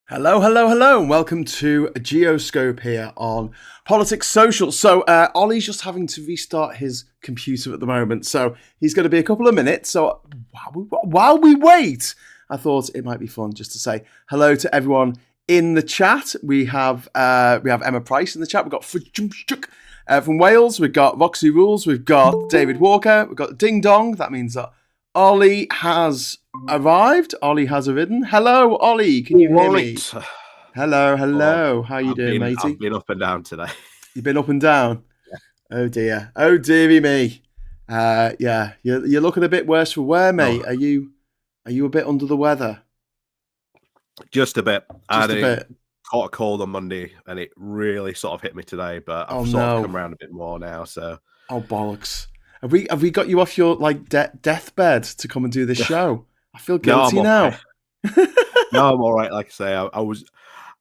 Hello, hello, hello, and welcome to Geoscope here on Politics Social. So Ollie's just having to restart his computer at the moment, so he's going to be a couple of minutes. So while we wait, I thought it might be fun just to say hello to everyone in the chat. We have Emma Price in the chat. We've got from Wales. We've got Roxy Rules. We've got David Walker. We've got Ding Dong. That means that Ollie has arrived. Ollie has arisen. Hello, Ollie. Can you hear me? Hello. How you doing, matey? I've been up and down today. You've been up and down? Yeah. Oh, dear. Oh, dearie me. Yeah, you're looking a bit worse for wear, mate. Are you a bit under the weather? Just a bit. I caught a cold on Monday, and it really sort of hit me today, but I've sort of come around a bit more now. So. Oh, bollocks. Have we got you off your deathbed to come and do this show? I feel guilty now. No, I'm all right. Like I say, I was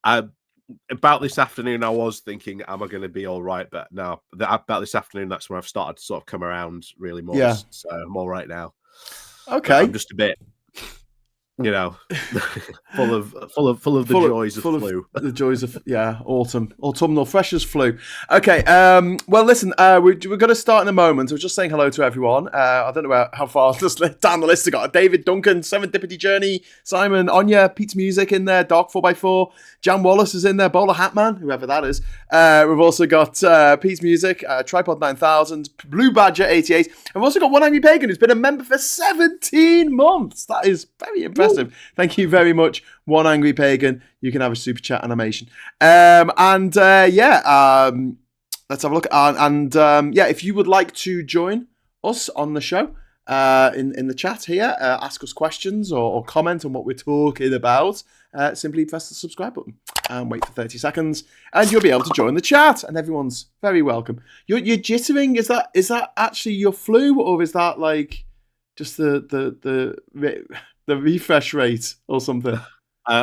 about this afternoon. I was thinking, am I going to be all right? But no, about this afternoon, that's where I've started to sort of come around really more. Yeah. So I'm all right now. Okay, but I'm just a bit, full of the joys of flu. The joys of autumnal fresh as flu. Okay, well, listen, we're going to start in a moment. I was just saying hello to everyone. I don't know how far down the list I got. David Duncan, Serendipity Journey, Simon, Anya, Pete's Music in there, Dark 4x4, Jan Wallace is in there, BowlerHatMan, whoever that is. We've also got Pete's Music, Tripod 9000, Blue Badger 88, and we've also got One Angry Pagan, who's been a member for 17 months. That is very impressive. Thank you very much, One Angry Pagan. You can have a super chat animation. Let's have a look. If you would like to join us on the show in the chat here, ask us questions or comment on what we're talking about, simply press the subscribe button and wait for 30 seconds, and you'll be able to join the chat. And everyone's very welcome. You're jittering. Is that actually your flu, or is that like just the refresh rate or something?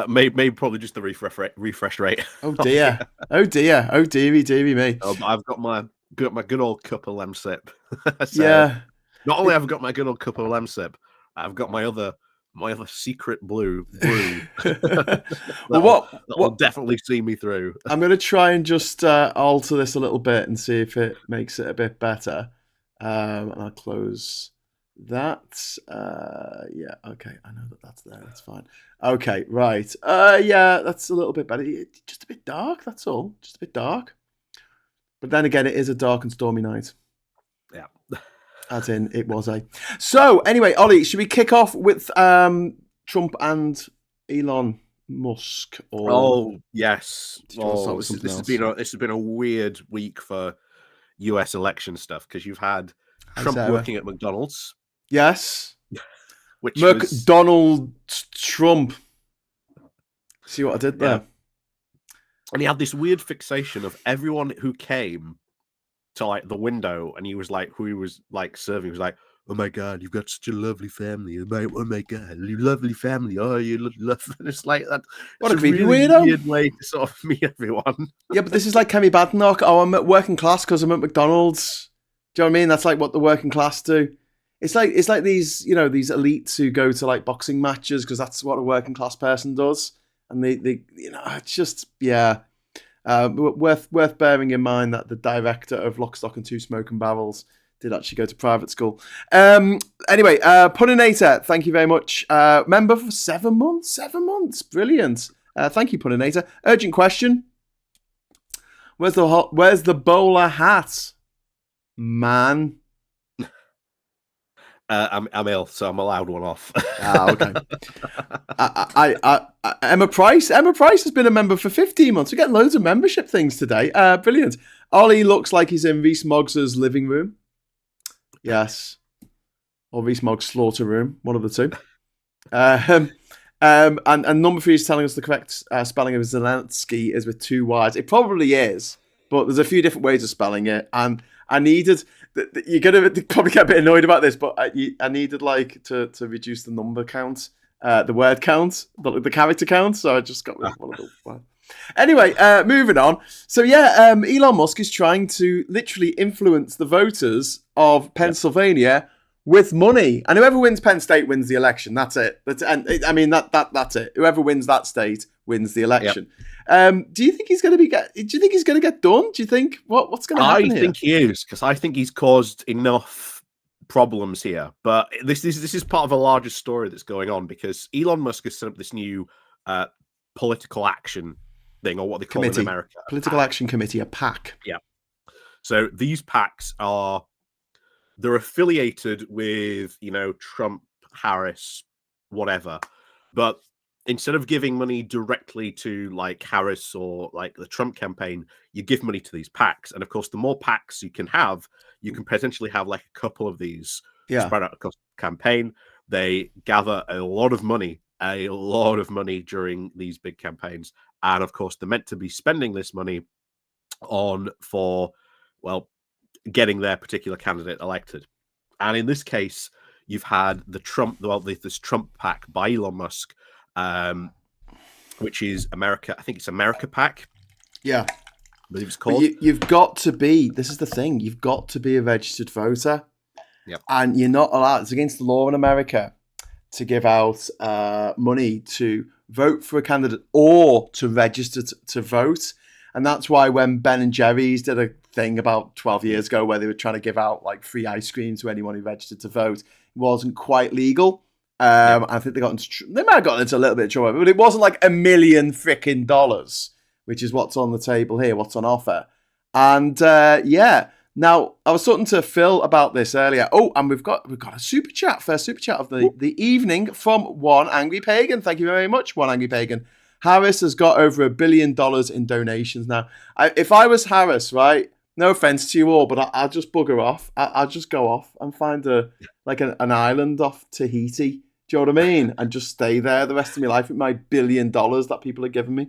Maybe probably just the refresh rate. Oh dear. Oh dearie me. I've got my good old cup of Lemsip. So, yeah. Not only have I got my good old cup of Lemsip, I've got my other secret brew. That'll definitely see me through. I'm going to try and just alter this a little bit and see if it makes it a bit better. And I'll close that. Okay, I know that's there. That's fine. Okay, right. That's a little bit better. Just a bit dark, that's all. Just a bit dark. But then again, it is a dark and stormy night. Yeah. As in, it was a. So, anyway, Ollie, should we kick off with Trump and Elon Musk? Oh, yes. This has been a weird week for US election stuff, because you've had Trump working at McDonald's. Yes. McDonald Trump. See what I did there? Yeah. And he had this weird fixation of everyone who came to like the window, and he was like, who he was like serving, he was like, oh my God, you've got such a lovely family. Oh my God, you lovely family. Oh, you love. And it's like that. What a creepy really weirdo. Weird way to sort of meet everyone. Yeah, but this is like Kemi Badenoch. Oh, I'm at working class because I'm at McDonald's. Do you know what I mean? That's like what the working class do. It's like these, these elites who go to like boxing matches because that's what a working class person does. And they it's just, worth bearing in mind that the director of Lock, Stock and Two Smoking Barrels did actually go to private school. Anyway, Punninator, thank you very much. Member for 7 months. 7 months, brilliant. Thank you, Punninator. Urgent question: Where's the bowler hat, man? I'm ill, so I'm allowed one off. Okay. Emma Price has been a member for 15 months. We're getting loads of membership things today. Brilliant. Ollie looks like he's in Rees Moggs's living room. Yes. Or Rees Moggs' slaughter room. One of the two. And number 3 is telling us the correct spelling of Zelensky is with 2 Y's. It probably is, but there's a few different ways of spelling it. And I needed... You're going to probably get a bit annoyed about this, but I needed like to reduce the number count the word count, the character count. So I just got rid of one of the words. Anyway, moving on. So yeah, Elon Musk is trying to literally influence the voters of Pennsylvania with money, and whoever wins Penn State wins the election. That's it. That's it. Whoever wins that state wins the election. Do you think he's going to Do you think he's going to get done? Do you think what's going to happen here? I think he is, because I think he's caused enough problems here. But this is part of a larger story that's going on, because Elon Musk has set up this new political action thing, or what they call it in America, political action committee, a PAC. Yeah. So these PACs they're affiliated with, Trump, Harris, whatever. But instead of giving money directly to like Harris or like the Trump campaign, you give money to these PACs. And of course, the more PACs you can have, you can potentially have like a couple of these spread out across the campaign. They gather a lot of money during these big campaigns. And of course, they're meant to be spending this money for getting their particular candidate elected. And in this case, you've had this Trump PAC by Elon Musk, which is America. I think it's America PAC. Yeah. I believe it's called. You've got to be, this is the thing, you've got to be a registered voter. Yep. And you're not allowed, it's against the law in America to give out money to vote for a candidate or to register to vote. And that's why when Ben and Jerry's did a thing about 12 years ago where they were trying to give out like free ice cream to anyone who registered to vote, it wasn't quite legal. I think they might have gotten into a little bit of trouble, but it wasn't like $1 million freaking dollars, which is what's on the table here, what's on offer. And now I was talking to Phil about this earlier. Oh, and we've got a super chat, first super chat of the evening from One Angry Pagan. Thank you very much, One Angry Pagan. Harris has got over $1 billion in donations now. If I was Harris, right? No offense to you all, but I'll just bugger off. I'll just go off and find an island off Tahiti. Do you know what I mean? And just stay there the rest of my life with my $1 billion that people are giving me.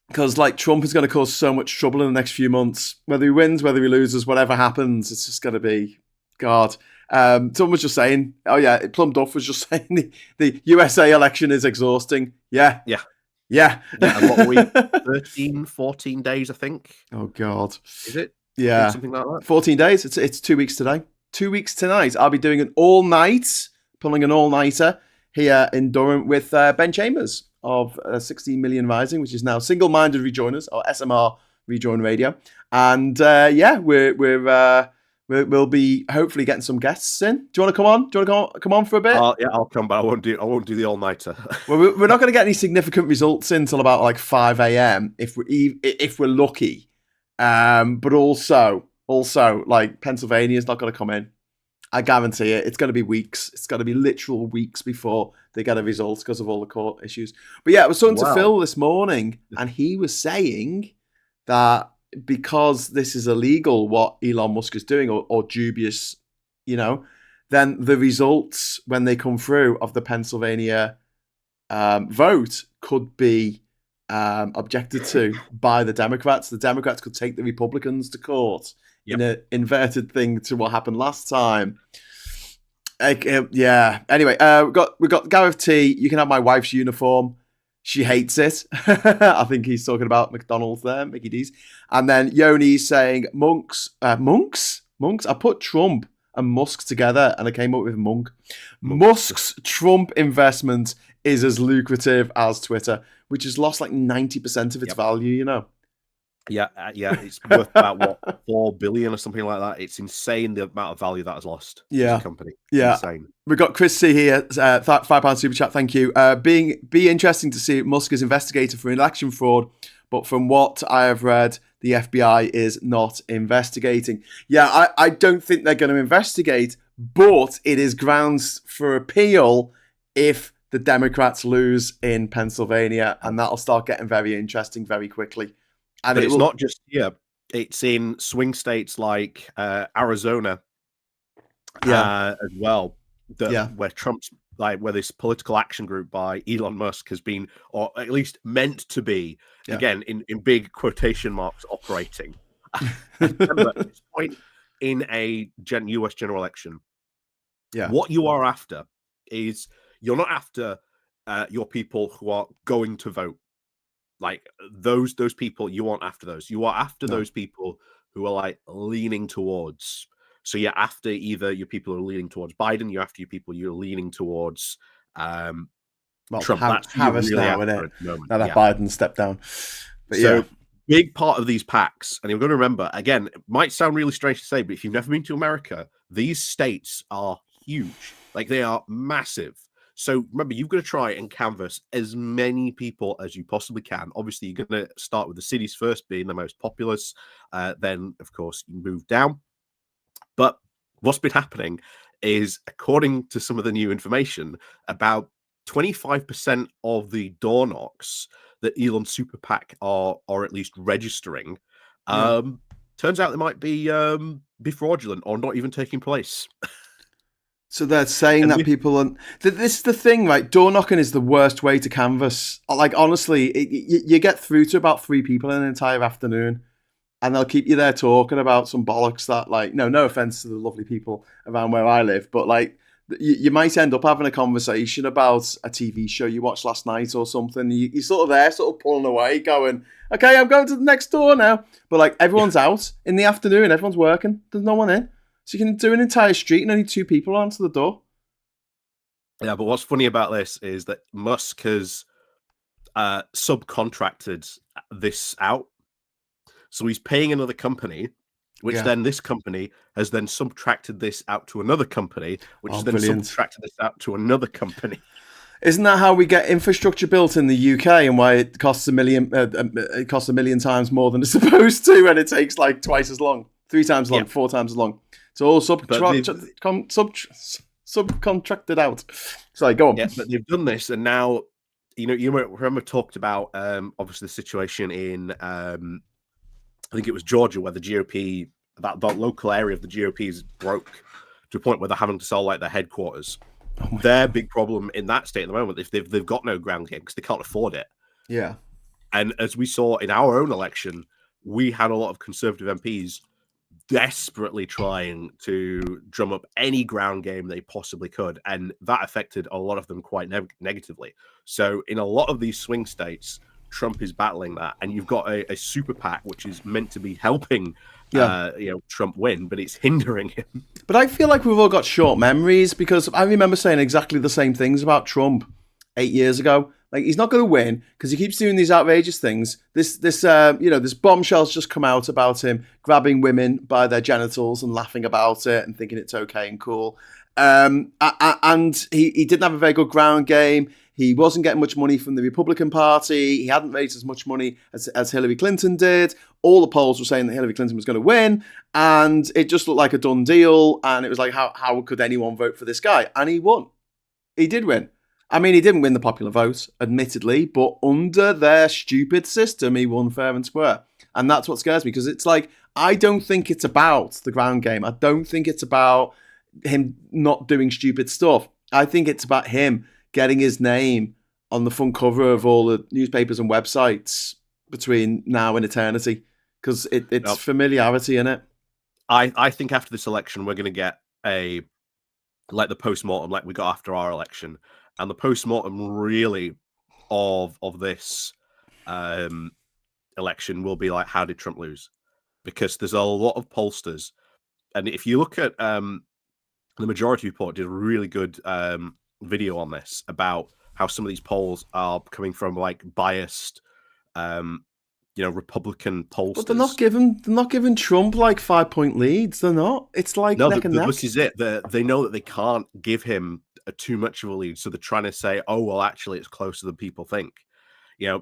Because Trump is going to cause so much trouble in the next few months. Whether he wins, whether he loses, whatever happens, it's just going to be God. Someone was just saying, Plum Duff was just saying the USA election is exhausting. Yeah. And what we 13, 14 days, I think. Oh God. Is it? Yeah. Something like that. 14 days. It's 2 weeks today. 2 weeks tonight. I'll be doing an all-night, pulling an all-nighter here in Durham with Ben Chambers of 16 Million Rising, which is now Single-Minded Rejoiners, or SMR Rejoin Radio. And we'll be hopefully getting some guests in. Do you want to come on? Do you want to come on for a bit? Yeah, I'll come, but I won't do the all-nighter. Well, we're not going to get any significant results in until about 5 a.m. if we're lucky. But also Pennsylvania's not going to come in. I guarantee it. It's going to be weeks. It's going to be literal weeks before they get a result because of all the court issues. But yeah, I was talking to Phil this morning, and he was saying that because this is illegal, what Elon Musk is doing, or dubious, then the results when they come through of the Pennsylvania vote could be objected to by the Democrats. The Democrats could take the Republicans to court in an inverted thing to what happened last time. Anyway, we got Gareth T. You can have my wife's uniform. She hates it. I think he's talking about McDonald's there, Mickey D's. And then Yoni's saying monks. I put Trump and Musk together and I came up with Monk. Musk's Trump investment is as lucrative as Twitter, which has lost 90% of its value, Yeah, it's worth about 4 billion or something like that. It's insane the amount of value that has lost. Yeah, this company. Yeah, insane. We've got Chris C here, £5 super chat. Thank you. Be interesting to see Musk is investigated for election fraud, but from what I have read, the FBI is not investigating. Yeah, I don't think they're going to investigate, but it is grounds for appeal if the Democrats lose in Pennsylvania, and that'll start getting very interesting very quickly. And but it's not just here. It's in swing states like Arizona as well, where Trump's where this political action group by Elon Musk has been, or at least meant to be, again, in big quotation marks, operating. Remember, at this point in a US general election, what you are after is you're not after your people who are going to vote. Like those people, you aren't after those. You are after those people who are like leaning towards. So you're after either your people are leaning towards Biden, you're after your people you're leaning towards Trump. That's Harris really now, isn't after it? at the moment. Now that Biden stepped down. But so big part of these packs, and you're going to remember, again, it might sound really strange to say, but if you've never been to America, these states are huge. Like they are massive. So remember, you've got to try and canvass as many people as you possibly can. Obviously, you're going to start with the cities first, being the most populous. Then, of course, you move down. But what's been happening is, according to some of the new information, about 25% of the door knocks that Elon Super PAC are at least registering, turns out they might be fraudulent or not even taking place. So they're saying that people are... This is the thing, right? Door knocking is the worst way to canvass. Like, honestly, you get through to about 3 people in an entire afternoon, and they'll keep you there talking about some bollocks that, like, no offense to the lovely people around where I live, but, like, you might end up having a conversation about a TV show you watched last night or something. You're sort of there, sort of pulling away, going, okay, I'm going to the next door now. But, like, everyone's out in the afternoon. Everyone's working. There's no one in. So you can do an entire street and only 2 people answer the door. Yeah, but what's funny about this is that Musk has subcontracted this out. So he's paying another company, which then this company has then subtracted this out to another company, which has then subtracted this out to another company. Isn't that how we get infrastructure built in the UK, and why it costs $1 million? It costs $1 million times more than it's supposed to, and it takes like twice as long, 3 times as long, 4 times as long. It's all subcontracted out. Sorry, go on. Yeah, but they've done this, and now you remember talked about obviously the situation in I think it was Georgia, where the GOP, that local area of the GOP is broke to a point where they're having to sell like their headquarters. Their big problem in that state at the moment, if they've got no ground game because they can't afford it. Yeah. And as we saw in our own election, we had a lot of Conservative MPs desperately trying to drum up any ground game they possibly could, and that affected a lot of them quite negatively. So in a lot of these swing states, Trump is battling that, and you've got a super PAC which is meant to be helping Trump win, but it's hindering him. But I feel like we've all got short memories, because I remember saying exactly the same things about Trump 8 years ago. Like, he's not going to win because he keeps doing these outrageous things. This bombshell's just come out about him grabbing women by their genitals and laughing about it and thinking it's okay and cool. And he didn't have a very good ground game. He wasn't getting much money from the Republican Party. He hadn't raised as much money as Hillary Clinton did. All the polls were saying that Hillary Clinton was going to win, and it just looked like a done deal. And it was like, how could anyone vote for this guy? And he won. He did win. I mean, he didn't win the popular vote, admittedly, but under their stupid system, he won fair and square. And that's what scares me, because it's like, I don't think it's about the ground game. I don't think it's about him not doing stupid stuff. I think it's about him getting his name on the front cover of all the newspapers and websites between now and eternity, because it's familiarity in it. I think after this election, we're going to get the post-mortem like we got after our election. And the post-mortem really of this election will be like, how did Trump lose? Because there's a lot of pollsters. And if you look at the Majority Report did a really good video on this about how some of these polls are coming from like biased Republican pollsters. But they're not giving Trump like 5-point leads. They're not. It's like neck and neck. This is it. They know that they can't give him too much of a lead, so they're trying to say, oh well, actually it's closer than people think. Yeah,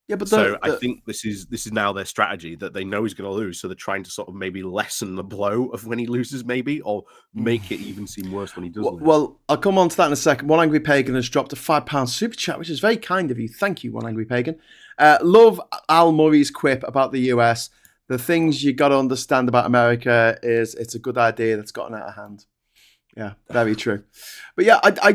but I think this is now their strategy, that they know he's going to lose, so they're trying to sort of maybe lessen the blow of when he loses, maybe, or make it even seem worse when he does lose. Well, I'll come on to that in a second. One Angry Pagan has dropped a £5 super chat, which is very kind of you. Thank you, One Angry Pagan. Love Al Murray's quip about the US. The things you got to understand about America is it's a good idea that's gotten out of hand. Yeah, very true. But yeah, I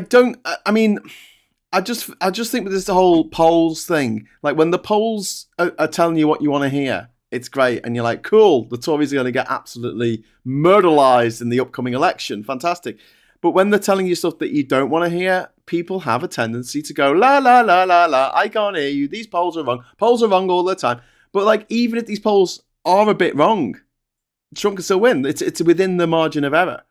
just think with this whole polls thing, like when the polls are telling you what you want to hear, it's great. And you're like, cool, the Tories are going to get absolutely murderized in the upcoming election. Fantastic. But when they're telling you stuff that you don't want to hear, people have a tendency to go, la, la, la, la, la, I can't hear you. These polls are wrong. Polls are wrong all the time. But like, even if these polls are a bit wrong, Trump can still win. It's within the margin of error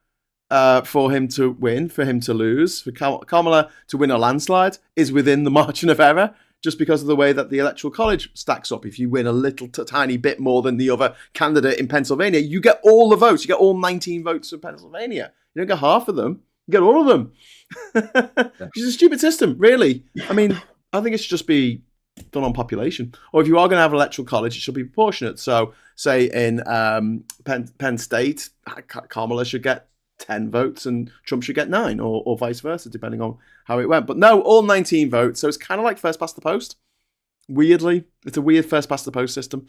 for him to win, for him to lose. For Kamala to win a landslide is within the margin of error, just because of the way that the Electoral College stacks up. If you win a little tiny bit more than the other candidate in Pennsylvania, you get all the votes. You get all 19 votes for Pennsylvania. You don't get half of them. You get all of them. Which is a stupid system, really. I mean, I think it should just be done on population. Or if you are going to have an Electoral College, it should be proportionate. So, say in Penn State, Kamala should get 10 votes and Trump should get 9, or vice versa, depending on how it went. But no, all 19 votes. So it's kind of like first past the post. Weirdly, it's a weird first past the post system.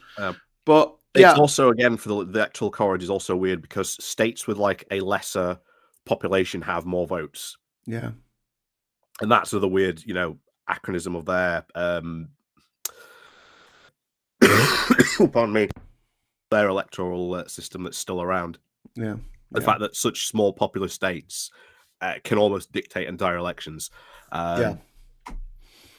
But yeah, it's also, again, for the Electoral College is also weird because states with like a lesser population have more votes. Yeah, and that's the weird, acronym of their pardon me, their electoral system that's still around. Yeah. The fact that such small populous states can almost dictate entire elections. I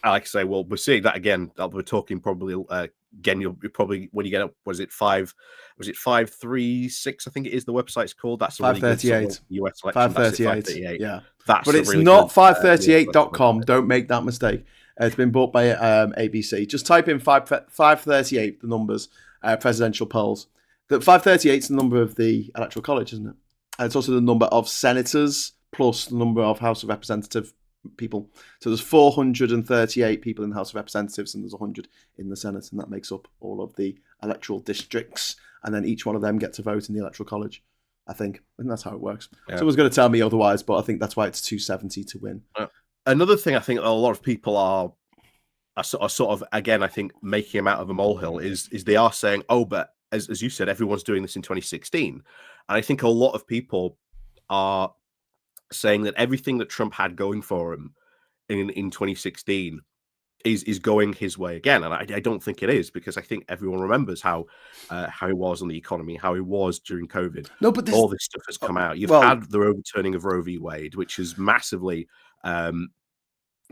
like to say, well, we're seeing that again. We're talking probably again. You're probably, when you get up, was it 536? I think it is. The website's called. That's 538. US election. 538. Yeah, that's but it's really not 538.com. Don't make that mistake. It's been bought by ABC. Just type in 538, the numbers, presidential polls. The 538 is the number of the Electoral College, isn't it? And it's also the number of senators plus the number of House of Representative people. So there's 438 people in the House of Representatives and there's 100 in the Senate, and that makes up all of the electoral districts. And then each one of them gets a vote in the Electoral College. I think that's how it works. Yeah. Someone's going to tell me otherwise, but I think that's why it's 270 to win. Another thing I think a lot of people are sort of, again, I think making him out of a molehill is they are saying, oh, but as you said, everyone's doing this in 2016. And I think a lot of people are saying that everything that Trump had going for him in 2016 is going his way again. And I don't think it is, because I think everyone remembers how he was on the economy, how he was during COVID. No, but all this stuff has come out. You've had the overturning of Roe v. Wade, which has massively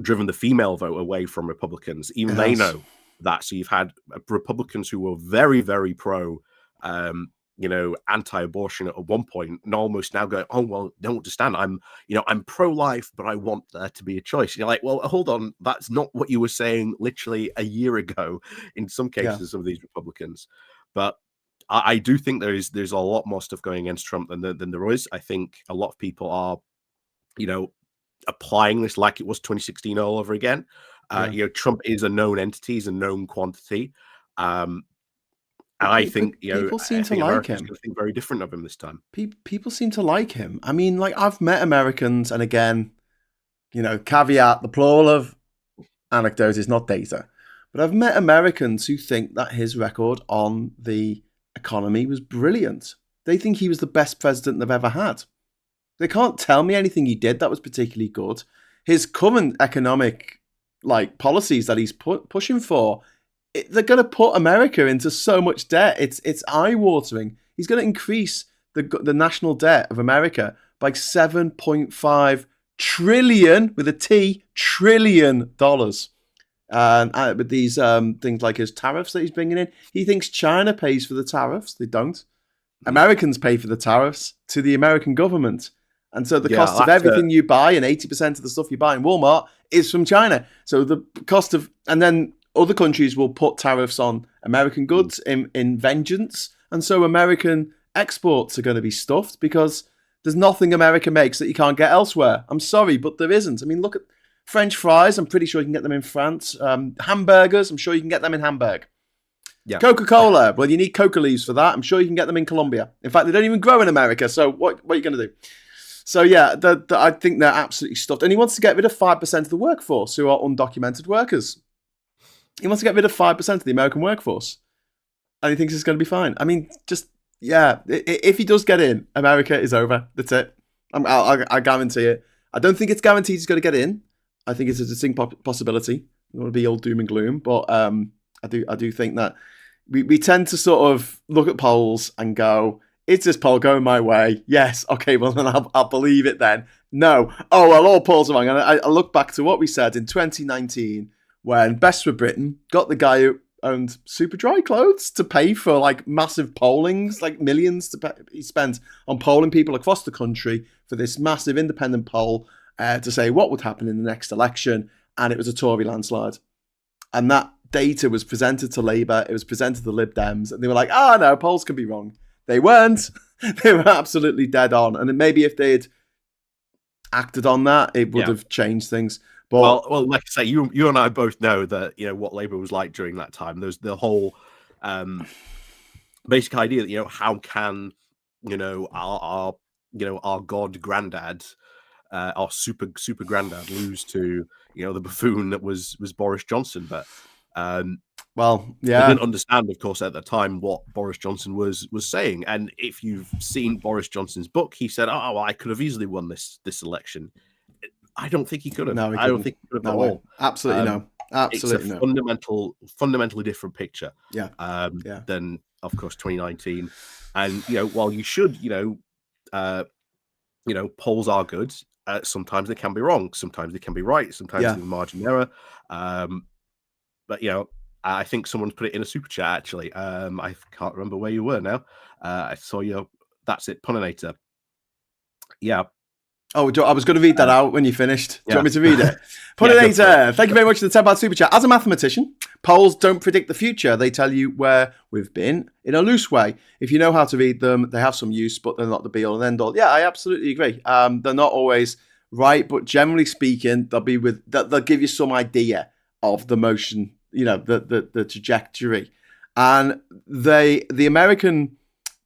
driven the female vote away from Republicans. Even they know that. So you've had Republicans who were very, very pro, anti-abortion at one point, and almost now going, oh, well, don't understand. I'm pro-life, but I want there to be a choice. And you're like, well, hold on. That's not what you were saying literally a year ago in some cases of these Republicans. But I do think there's a lot more stuff going against Trump than there is. I think a lot of people are, applying this like it was 2016 all over again. Trump is a known entity, he's a known quantity. And I think people seem to like him. Think very different of him this time. People seem to like him. I mean, like, I've met Americans, and again, caveat, the plural of anecdote is not data, but I've met Americans who think that his record on the economy was brilliant. They think he was the best president they've ever had. They can't tell me anything he did that was particularly good. His current economic policies that he's pushing for, they're going to put America into so much debt. It's eye-watering. He's going to increase the national debt of America by $7.5 trillion with a T, trillion dollars. And with these things like his tariffs that he's bringing in, he thinks China pays for the tariffs. They don't. Americans pay for the tariffs to the American government. And so the cost of everything you buy, and 80% of the stuff you buy in Walmart, is from China. So the cost of, and then other countries will put tariffs on American goods in vengeance. And so American exports are going to be stuffed because there's nothing America makes that you can't get elsewhere. I'm sorry, but there isn't. I mean, look at French fries. I'm pretty sure you can get them in France. Hamburgers. I'm sure you can get them in Hamburg. Yeah. Coca-Cola. Well, you need coca leaves for that. I'm sure you can get them in Colombia. In fact, they don't even grow in America. So what are you going to do? So yeah, I think they're absolutely stuffed. And he wants to get rid of 5% of the workforce who are undocumented workers. He wants to get rid of 5% of the American workforce. And he thinks it's going to be fine. I mean, if he does get in, America is over. That's it. I guarantee it. I don't think it's guaranteed he's going to get in. I think it's a distinct possibility. I don't want to be all doom and gloom, but I do think that we tend to sort of look at polls and go, Is this poll going my way? Yes. Okay, well, then I'll believe it then. No. Oh, well, all polls are wrong. And I look back to what we said in 2019 when Best for Britain got the guy who owned Super Dry Clothes to pay for like massive pollings, like millions he spent on polling people across the country for this massive independent poll to say what would happen in the next election. And it was a Tory landslide. And that data was presented to Labour, it was presented to the Lib Dems, and they were like, oh no, polls can be wrong. They weren't. They were absolutely dead on. And maybe if they'd acted on that, it would have changed things. But well, like I say, you and I both know that, you know, what Labour was like during that time. There's the whole basic idea that, you know, how can, you know, our god granddad, our super granddad lose to, you know, the buffoon that was Boris Johnson. But well, I didn't understand, of course, at the time what Boris Johnson was saying. And if you've seen Boris Johnson's book, he said, "Oh, well, I could have easily won this election." I don't think he could have. No, I don't think he could have at all. Absolutely no. Absolutely it's a fundamentally different picture. Than, of course, 2019. And you know, while you should, polls are good. Sometimes they can be wrong. Sometimes they can be right. Sometimes there's a margin error. But you know, I think someone's put it in a super chat. Actually, I can't remember where you were now. I saw you. That's it, Puninator. Yeah. Oh, I was going to read that out when you finished. Do you want me to read it? Puninator, thank you very much for the £10 super chat. As a mathematician, polls don't predict the future. They tell you where we've been in a loose way. If you know how to read them, they have some use, but they're not the be-all and end-all. Yeah, I absolutely agree. They're not always right, but generally speaking, they'll give you some idea of the motion, you know, the trajectory. And the American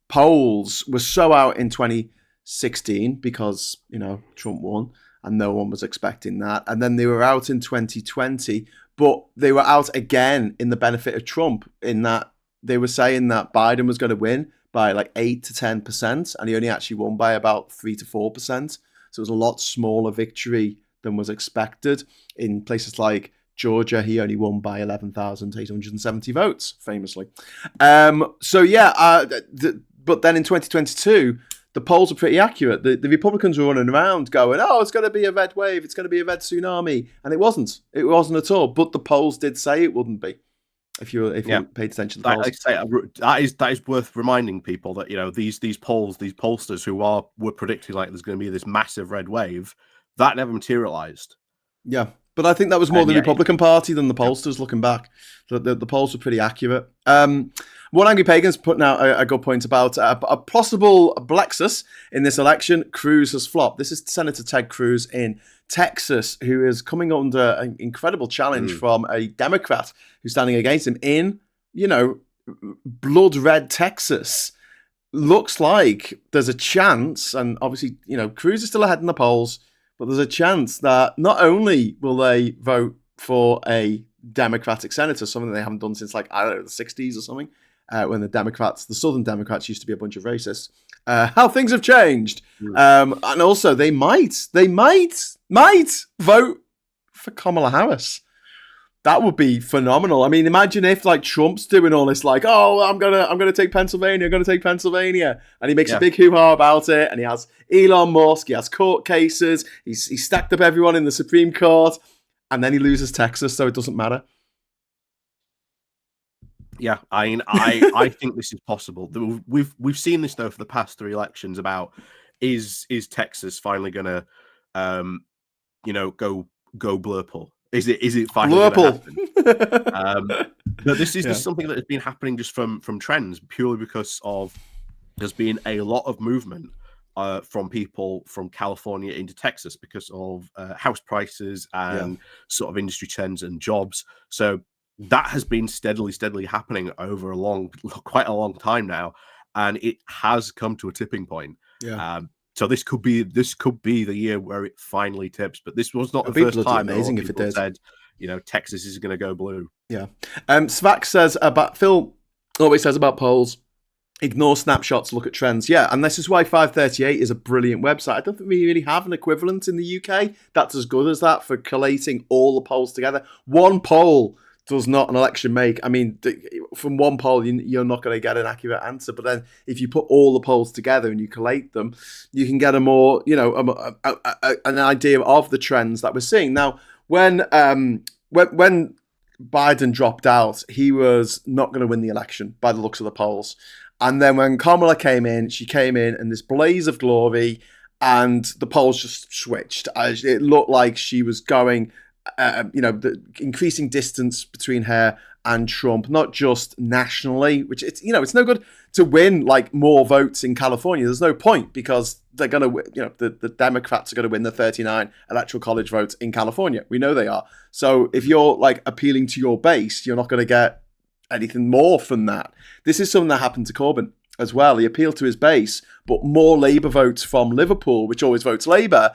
polls were so out in 2016 because, you know, Trump won and no one was expecting that. And then they were out in 2020, but they were out again in the benefit of Trump, in that they were saying that Biden was going to win by like 8 to 10%, and he only actually won by about 3 to 4%. So it was a lot smaller victory than was expected. In places like Georgia, he only won by 11,870 votes, famously. But then in 2022, the polls are pretty accurate. The Republicans were running around going, oh, it's going to be a red wave, it's going to be a red tsunami. And it wasn't. It wasn't at all. But the polls did say it wouldn't be, if you paid attention to the polls. That is worth reminding people that, you know, these pollsters who were predicting like there's going to be this massive red wave, that never materialized. Yeah. But I think that was more the Republican Party than the pollsters, looking back. The polls were pretty accurate. One Angry Pagan's putting out a good point about a possible Blexus in this election. Cruz has flopped. This is Senator Ted Cruz in Texas, who is coming under an incredible challenge from a Democrat who's standing against him in, you know, blood red Texas. Looks like there's a chance, and obviously, you know, Cruz is still ahead in the polls, but there's a chance that not only will they vote for a Democratic senator, something they haven't done since, like, I don't know, the 60s or something, when the Southern Democrats used to be a bunch of racists. How things have changed. And also they might vote for Kamala Harris. That would be phenomenal. I mean, imagine if, like, Trump's doing all this, like, oh, I'm gonna take Pennsylvania, and he makes a big hoo-ha about it, and he has Elon Musk, he has court cases, he's stacked up everyone in the Supreme Court, and then he loses Texas, so it doesn't matter. Yeah, I mean, I think this is possible. We've seen this though for the past 3 elections about is Texas finally gonna go blurple? Is it finally going to happen? But this is something that has been happening just from trends, purely because of there's been a lot of movement from people from California into Texas because of house prices and sort of industry trends and jobs. So that has been steadily happening over quite a long time now, and it has come to a tipping point. So this could be the year where it finally tips, but this was not the first time. Amazing if it did. Said, you know, Texas is going to go blue. Yeah. Svak says about Phil always says about polls, ignore snapshots, look at trends. Yeah, and this is why 538 is a brilliant website. I don't think we really have an equivalent in the UK that's as good as that for collating all the polls together. One poll does not an election make. I mean, from one poll, you're not going to get an accurate answer. But then if you put all the polls together and you collate them, you can get a more, an idea of the trends that we're seeing. Now, when Biden dropped out, he was not going to win the election by the looks of the polls. And then when Kamala came in, she came in this blaze of glory, and the polls just switched. It looked like she was going, the increasing distance between her and Trump, not just nationally, which it's no good to win like more votes in California. There's no point, because they're going to, the Democrats are going to win the 39 electoral college votes in California. We know they are. So if you're like appealing to your base, you're not going to get anything more from that. This is something that happened to Corbyn as well. He appealed to his base, but more Labour votes from Liverpool, which always votes Labour,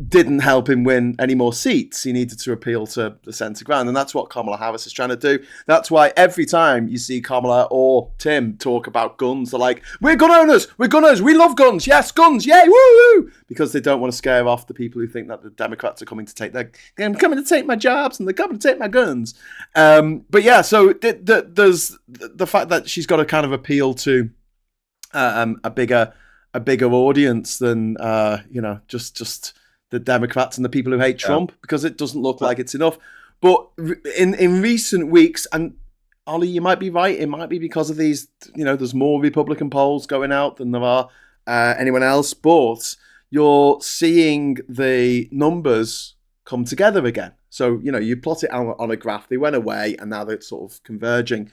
didn't help him win any more seats. He needed to appeal to the centre ground, and that's what Kamala Harris is trying to do. That's why every time you see Kamala or Tim talk about guns, they're like, we're gun owners, we love guns, yes, guns, yay, woo! Because they don't want to scare off the people who think that the Democrats are coming to take coming to take my jobs and they're coming to take my guns. But yeah, so there's the fact that she's got to kind of appeal to a bigger audience than just the Democrats and the people who hate Trump, because it doesn't look like it's enough. But in recent weeks, and Ollie, you might be right, it might be because of these, there's more Republican polls going out than there are anyone else, but you're seeing the numbers come together again. So, you plot it on a graph, they went away and now they're sort of converging.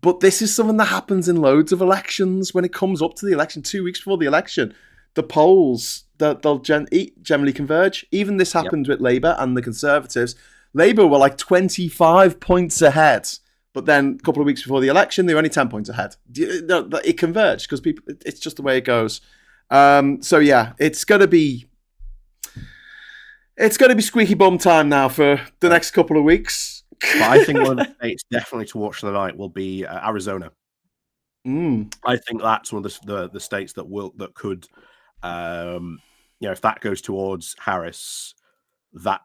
But this is something that happens in loads of elections. When it comes up to the election, 2 weeks before the election, the polls, they'll generally converge. Even this happened with Labour and the Conservatives. Labour were like 25 points ahead, but then a couple of weeks before the election, they were only 10 points ahead. It converged because it's just the way it goes. So yeah, it's going to be squeaky bum time now for the next couple of weeks. But I think one of the states definitely to watch tonight will be Arizona. I think that's one of the states that could. If that goes towards Harris, that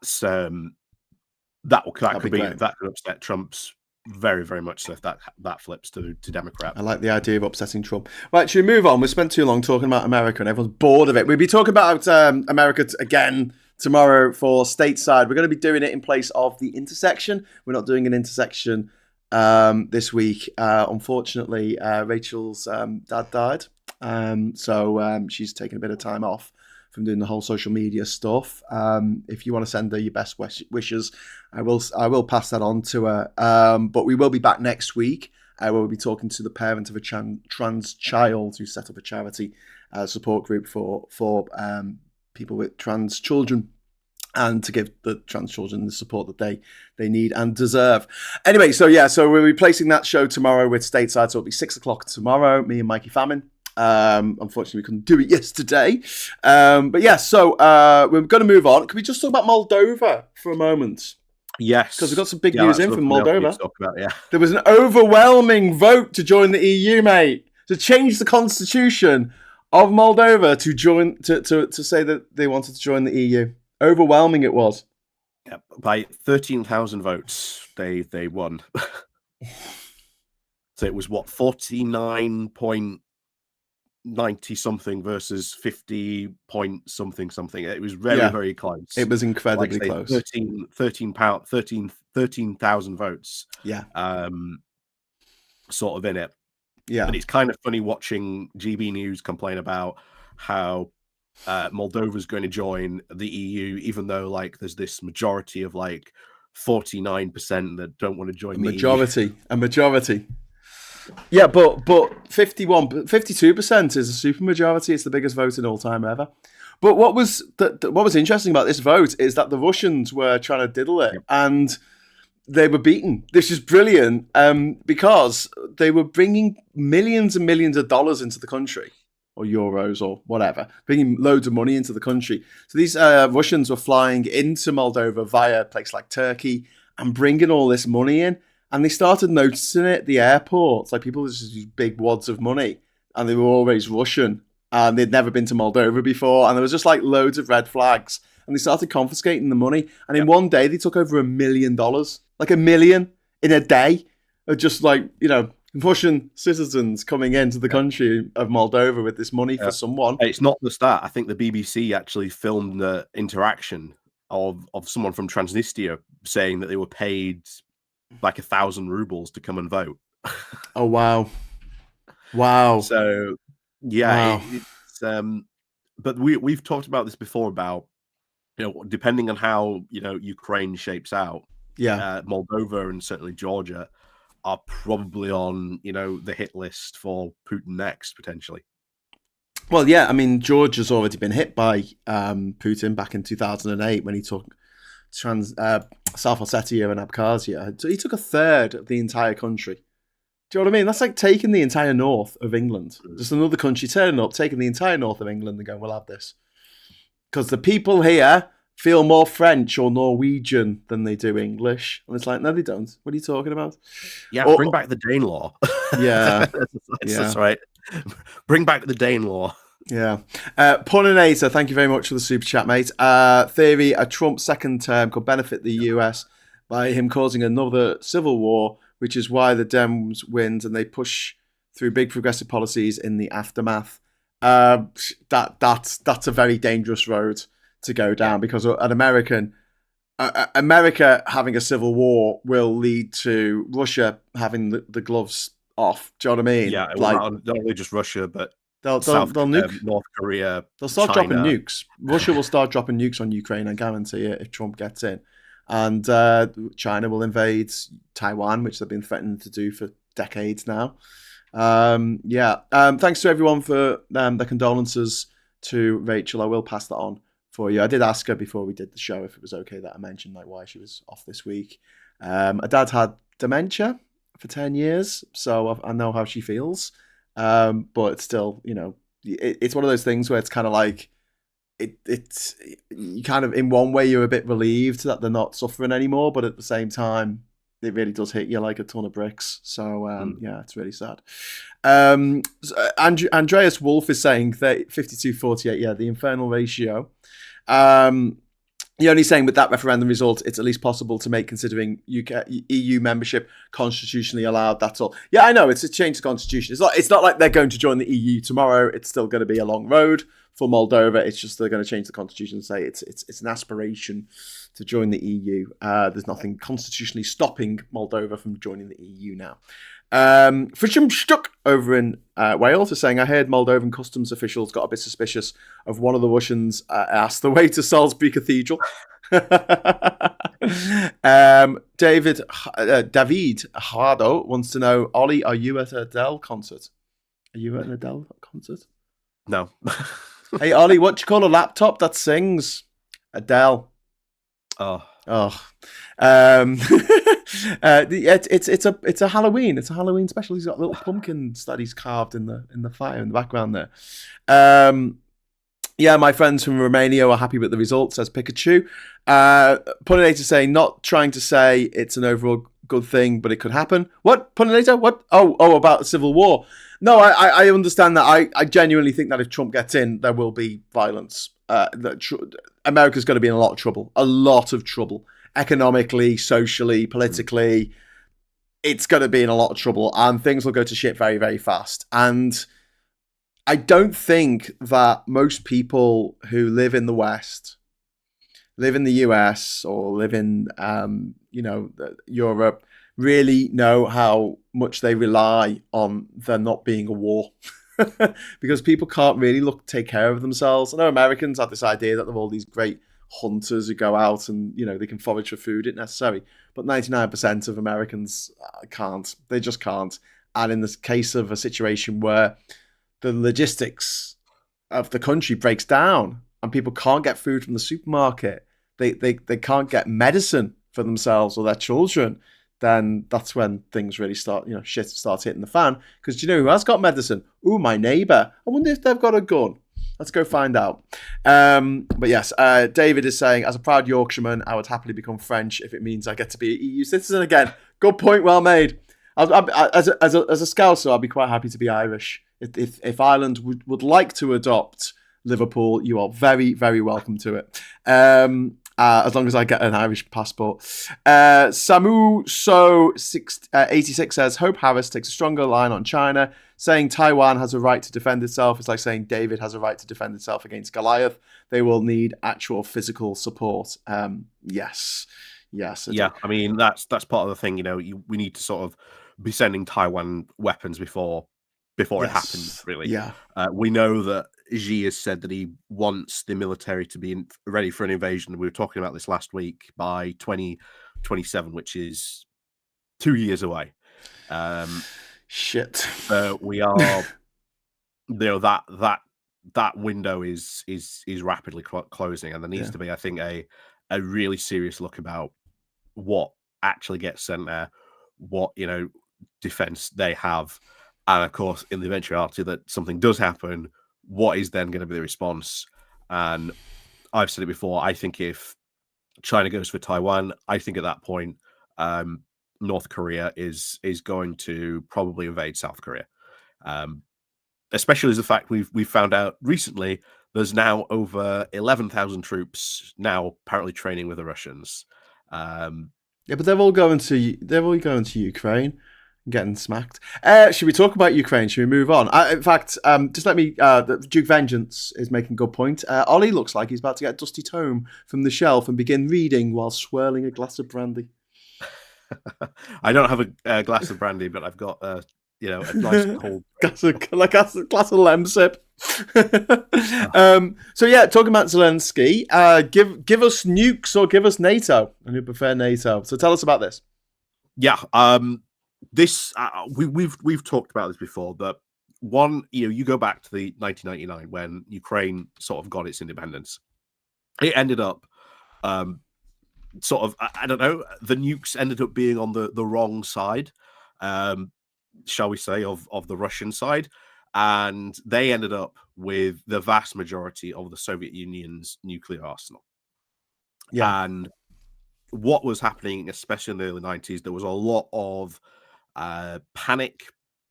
could upset Trump's very, very much so if that flips to Democrat. I like the idea of upsetting Trump. Right, should we move on? We spent too long talking about America and everyone's bored of it. We'll be talking about America again tomorrow for stateside. We're going to be doing it in place of the intersection. We're not doing an intersection this week. Unfortunately, Rachel's dad died. So she's taking a bit of time off from doing the whole social media stuff. If you want to send her your best wishes, I will pass that on to her. But we will be back next week. We'll be talking to the parent of a trans child who set up a charity support group for people with trans children, and to give the trans children the support that they need and deserve. Anyway, so we'll be placing that show tomorrow with Stateside, so it'll be 6:00 tomorrow, me and Mikey Famine. Unfortunately, we couldn't do it yesterday. But yeah, so we're going to move on. Can we just talk about Moldova for a moment? Yes. Because we've got some big news in from Moldova. About, There was an overwhelming vote to join the EU, mate, to change the constitution of Moldova to join, to say that they wanted to join the EU. Overwhelming it was. Yeah, by 13,000 votes, they won. So it was 49.90 something versus 50 point something. It was very close. It was incredibly close. 13,000 votes. Yeah. Sort of in it. Yeah. But it's kind of funny watching GB News complain about how Moldova's going to join the EU, even though like there's this majority of like 49% that don't want to join the EU. A majority. Yeah, but 52% is a supermajority. It's the biggest vote in all time ever. But what was interesting about this vote is that the Russians were trying to diddle it, and they were beaten. This is brilliant because they were bringing millions and millions of dollars into the country, or euros or whatever, bringing loads of money into the country. So these Russians were flying into Moldova via a place like Turkey and bringing all this money in. And they started noticing it at the airports. Like people just use big wads of money, and they were always Russian, and they'd never been to Moldova before. And there was just like loads of red flags, and they started confiscating the money. And in one day, they took over $1 million, like $1 million in a day. are just like, Russian citizens coming into the country of Moldova with this money for someone. It's not just that. I think the BBC actually filmed the interaction of someone from Transnistria saying that they were paid like 1,000 rubles to come and vote. Oh, wow. So yeah, Wow. it's but we've talked about this before about, depending on how Ukraine shapes out, Moldova and certainly Georgia are probably on the hit list for Putin next, potentially. Well, yeah, I mean, Georgia's already been hit by Putin back in 2008 when he took South Ossetia and Abkhazia. So he took a third of the entire country. Do you know what I mean? That's like taking the entire north of England. Just another country turning up, taking the entire north of England and going, we'll have this. Because the people here feel more French or Norwegian than they do English. And it's like, no, they don't. What are you talking about? Yeah, bring back the Dane law. Yeah. That's right. Bring back the Dane law. Yeah. Puninator, thank you very much for the super chat, mate. Theory, a Trump second term could benefit the US by him causing another civil war, which is why the Dems win and they push through big progressive policies in the aftermath. That's a very dangerous road to go down, because America having a civil war will lead to Russia having the gloves off. Do you know what I mean? Yeah, not only just Russia, but they'll nuke North Korea. They'll start China. dropping nukes. Russia will start dropping nukes on Ukraine, I guarantee it, if Trump gets in. And China will invade Taiwan, which they've been threatening to do for decades now. Thanks to everyone for the condolences to Rachel. I will pass that on for you. I did ask her before we did the show if it was okay that I mentioned like why she was off this week. Her dad had dementia for 10 years, so I know how she feels. But still, it's one of those things where it's kind of like it's you kind of, in one way, you're a bit relieved that they're not suffering anymore, but at the same time, it really does hit you like a ton of bricks. So it's really sad. Andreas Wolf is saying that 52-48, yeah, the infernal ratio. You're only saying with that referendum result, it's at least possible to make, considering EU membership constitutionally allowed. That's all. Yeah, I know, it's a change to constitution. It's not like they're going to join the EU tomorrow. It's still going to be a long road for Moldova. It's just they're going to change the constitution and say it's an aspiration to join the EU. There's nothing constitutionally stopping Moldova from joining the EU now. Frischem Stuck over in Wales is saying, I heard Moldovan customs officials got a bit suspicious of one of the Russians asked the way to Salisbury Cathedral. David Hardo wants to know, Ollie, are you at an Adele concert? Are you at an Adele concert? No. Hey, Ollie, what do you call a laptop that sings? Adele. Oh. It's a Halloween. It's a Halloween special. He's got little pumpkins that he's carved in the fire in the background there. My friends from Romania are happy with the result, says Pikachu. Puninator saying, not trying to say it's an overall good thing, but it could happen. What? Puninator? What? Oh, about the civil war. No, I understand that. I genuinely think that if Trump gets in, there will be violence. America's going to be in a lot of trouble. Economically, socially, politically. It's going to be in a lot of trouble, and things will go to shit very, very fast. And I don't think that most people who live in the West, live in the US, or live in Europe, really know how much they rely on there not being a war. Because people can't really take care of themselves. I know Americans have this idea that they're all these great hunters who go out and they can forage for food if necessary, but 99% of Americans can't. They just can't. And in the case of a situation where the logistics of the country breaks down and people can't get food from the supermarket, they can't get medicine for themselves or their children, then that's when things really start, shit starts hitting the fan. Because do you know who has got medicine? Ooh, my neighbour. I wonder if they've got a gun. Let's go find out. But yes, David is saying, as a proud Yorkshireman, I would happily become French if it means I get to be an EU citizen again. Good point, well made. As a Scouser, I'd be quite happy to be Irish. If Ireland would like to adopt Liverpool, you are very, very welcome to it. as long as I get an Irish passport. Samu So 86 says, hope Harris takes a stronger line on China, saying Taiwan has a right to defend itself. It's like saying David has a right to defend itself against Goliath. They will need actual physical support. Yes. Yeah, I mean, that's part of the thing. We need to sort of be sending Taiwan weapons before it happens, really. Yeah. We know that Xi has said that he wants the military to be ready for an invasion. We were talking about this last week by 2027, which is 2 years away. Shit. We are, that window is rapidly closing, and there needs to be, I think, a really serious look about what actually gets sent there, what defense they have, and of course, in the eventuality that something does happen, what is then going to be the response? And I've said it before, I think if China goes for Taiwan, I think at that point North Korea is going to probably invade South Korea, especially as the fact we've found out recently there's now over 11,000 troops now apparently training with the Russians. Yeah, but they're all going to Ukraine, getting smacked. Should we talk about Ukraine? Should we move on? In fact, just let me. Duke Vengeance is making a good point. Ollie looks like he's about to get a dusty tome from the shelf and begin reading while swirling a glass of brandy. I don't have a glass of brandy, but I've got a nice cold glass of Lemsip. So yeah, talking about Zelensky, give us nukes or give us NATO, and you prefer NATO. So tell us about this. Yeah, this we've talked about this before. But one, you go back to the 1999 when Ukraine sort of got its independence. It ended up sort of, I don't know, the nukes ended up being on the wrong side, shall we say, of the Russian side. And they ended up with the vast majority of the Soviet Union's nuclear arsenal. Yeah. And what was happening, especially in the early 90s, there was a lot of panic.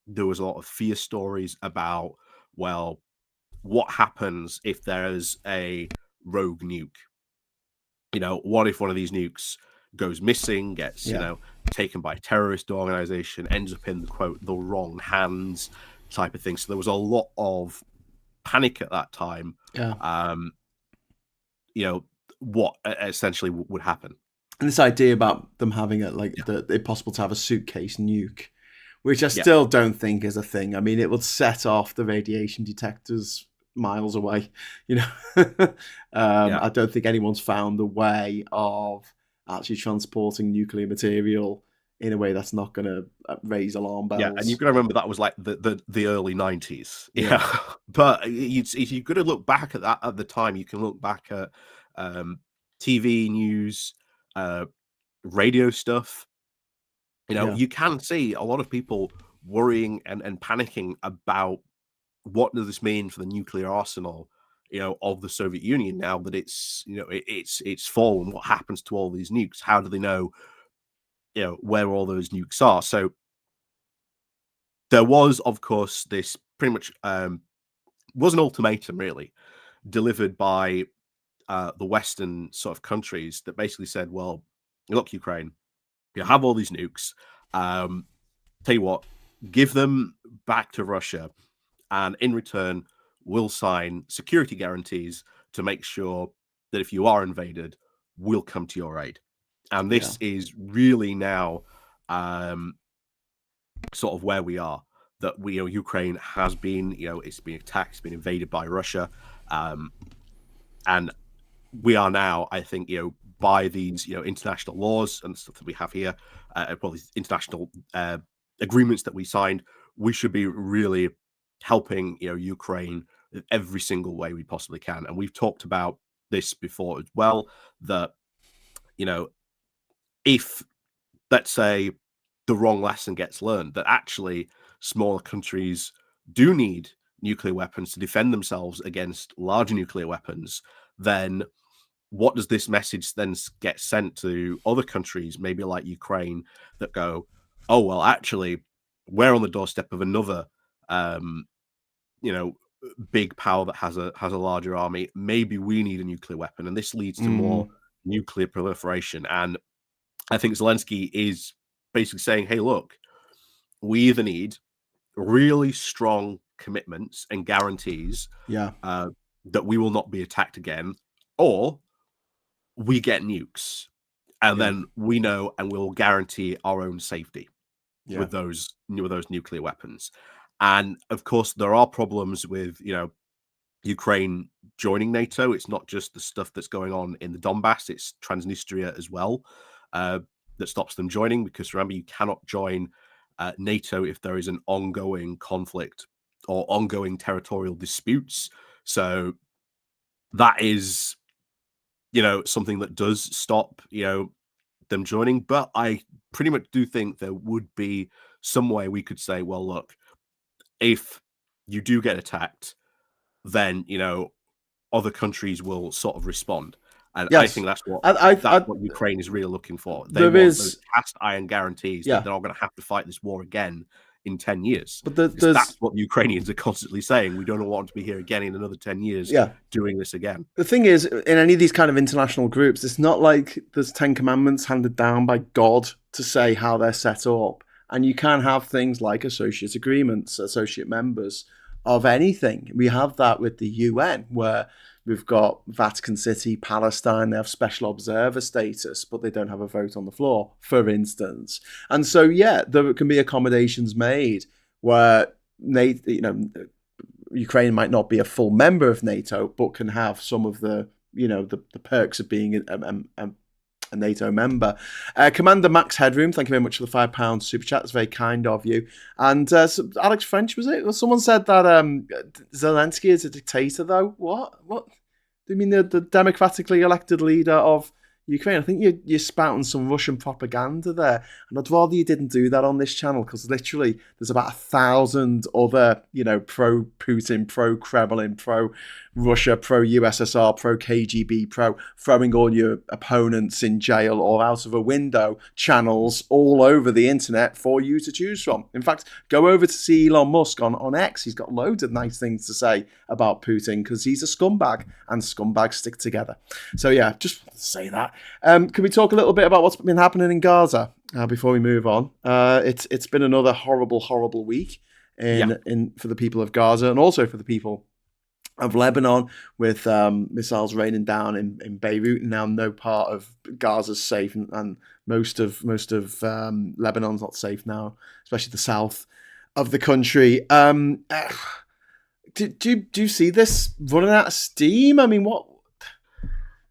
There was a lot of fear stories about, well, what happens if there's a rogue nuke? What if one of these nukes goes missing, gets, taken by a terrorist organization, ends up in the quote, the wrong hands type of thing. So there was a lot of panic at that time. Yeah. What essentially would happen. And this idea about them having it's possible to have a suitcase nuke, which I still don't think is a thing. I mean, it would set off the radiation detectors miles away. I don't think anyone's found a way of actually transporting nuclear material in a way that's not going to raise alarm bells. Yeah, and you've got to remember that was like the early 90s. Yeah, but if you've got to look back at that at the time, you can look back at TV news, radio stuff. You can see a lot of people worrying and panicking about what does this mean for the nuclear arsenal, of the Soviet Union now that it's fallen. What happens to all these nukes? How do they know, where all those nukes are? So there was, of course, this pretty much was an ultimatum really delivered by the Western sort of countries that basically said, well, look, Ukraine, you have all these nukes. Tell you what, give them back to Russia, and in return, we'll sign security guarantees to make sure that if you are invaded, we'll come to your aid. And this is really now sort of where we are. That Ukraine has been, it's been attacked, it's been invaded by Russia, and we are now, I think, by these, international laws and stuff that we have here, probably international agreements that we signed, we should be really helping, Ukraine in every single way we possibly can. And we've talked about this before as well, that, if, let's say, the wrong lesson gets learned, that actually smaller countries do need nuclear weapons to defend themselves against larger nuclear weapons, then what does this message then get sent to other countries, maybe like Ukraine, that go, oh, well, actually, we're on the doorstep of another, big power that has a larger army. Maybe we need a nuclear weapon. And this leads to more nuclear proliferation. And I think Zelensky is basically saying, hey, look, we either need really strong commitments and guarantees that we will not be attacked again, or we get nukes. And then we know and we'll guarantee our own safety with those nuclear weapons. And of course, there are problems with, Ukraine joining NATO. It's not just the stuff that's going on in the Donbass, it's Transnistria as well that stops them joining, because remember, you cannot join NATO if there is an ongoing conflict or ongoing territorial disputes. So that is, something that does stop, them joining. But I pretty much do think there would be some way we could say, well, look, if you do get attacked, then, other countries will sort of respond. And I think that's what Ukraine is really looking for. They want those cast iron guarantees that they're not going to have to fight this war again in 10 years. But that's what the Ukrainians are constantly saying. We don't want to be here again in another 10 years doing this again. The thing is, in any of these kind of international groups, it's not like there's 10 commandments handed down by God to say how they're set up. And you can have things like associate agreements, associate members of anything. We have that with the UN, where we've got Vatican City, Palestine, they have special observer status, but they don't have a vote on the floor, for instance. And so, there can be accommodations made where Ukraine might not be a full member of NATO, but can have some of the perks of being a NATO member. Commander Max Headroom, thank you very much for the £5 super chat. That's very kind of you. And so Alex French, was it? Someone said that Zelensky is a dictator, though. What? Do you mean the democratically elected leader of Ukraine? I think you're spouting some Russian propaganda there. And I'd rather you didn't do that on this channel, because literally there's about 1,000 other, pro-Putin, pro-Kremlin, pro-Russia, pro-USSR, pro-KGB, throwing all your opponents in jail or out of a window channels all over the internet for you to choose from. In fact, go over to see Elon Musk on X. He's got loads of nice things to say about Putin, because he's a scumbag, and scumbags stick together. So just say that. Can we talk a little bit about what's been happening in Gaza before we move on? It's been another horrible week for the people of Gaza, and also for the people of Lebanon, with missiles raining down in Beirut, and now no part of Gaza's safe, and most of Lebanon's not safe now, especially the south of the country. Do you see this running out of steam? I mean, what?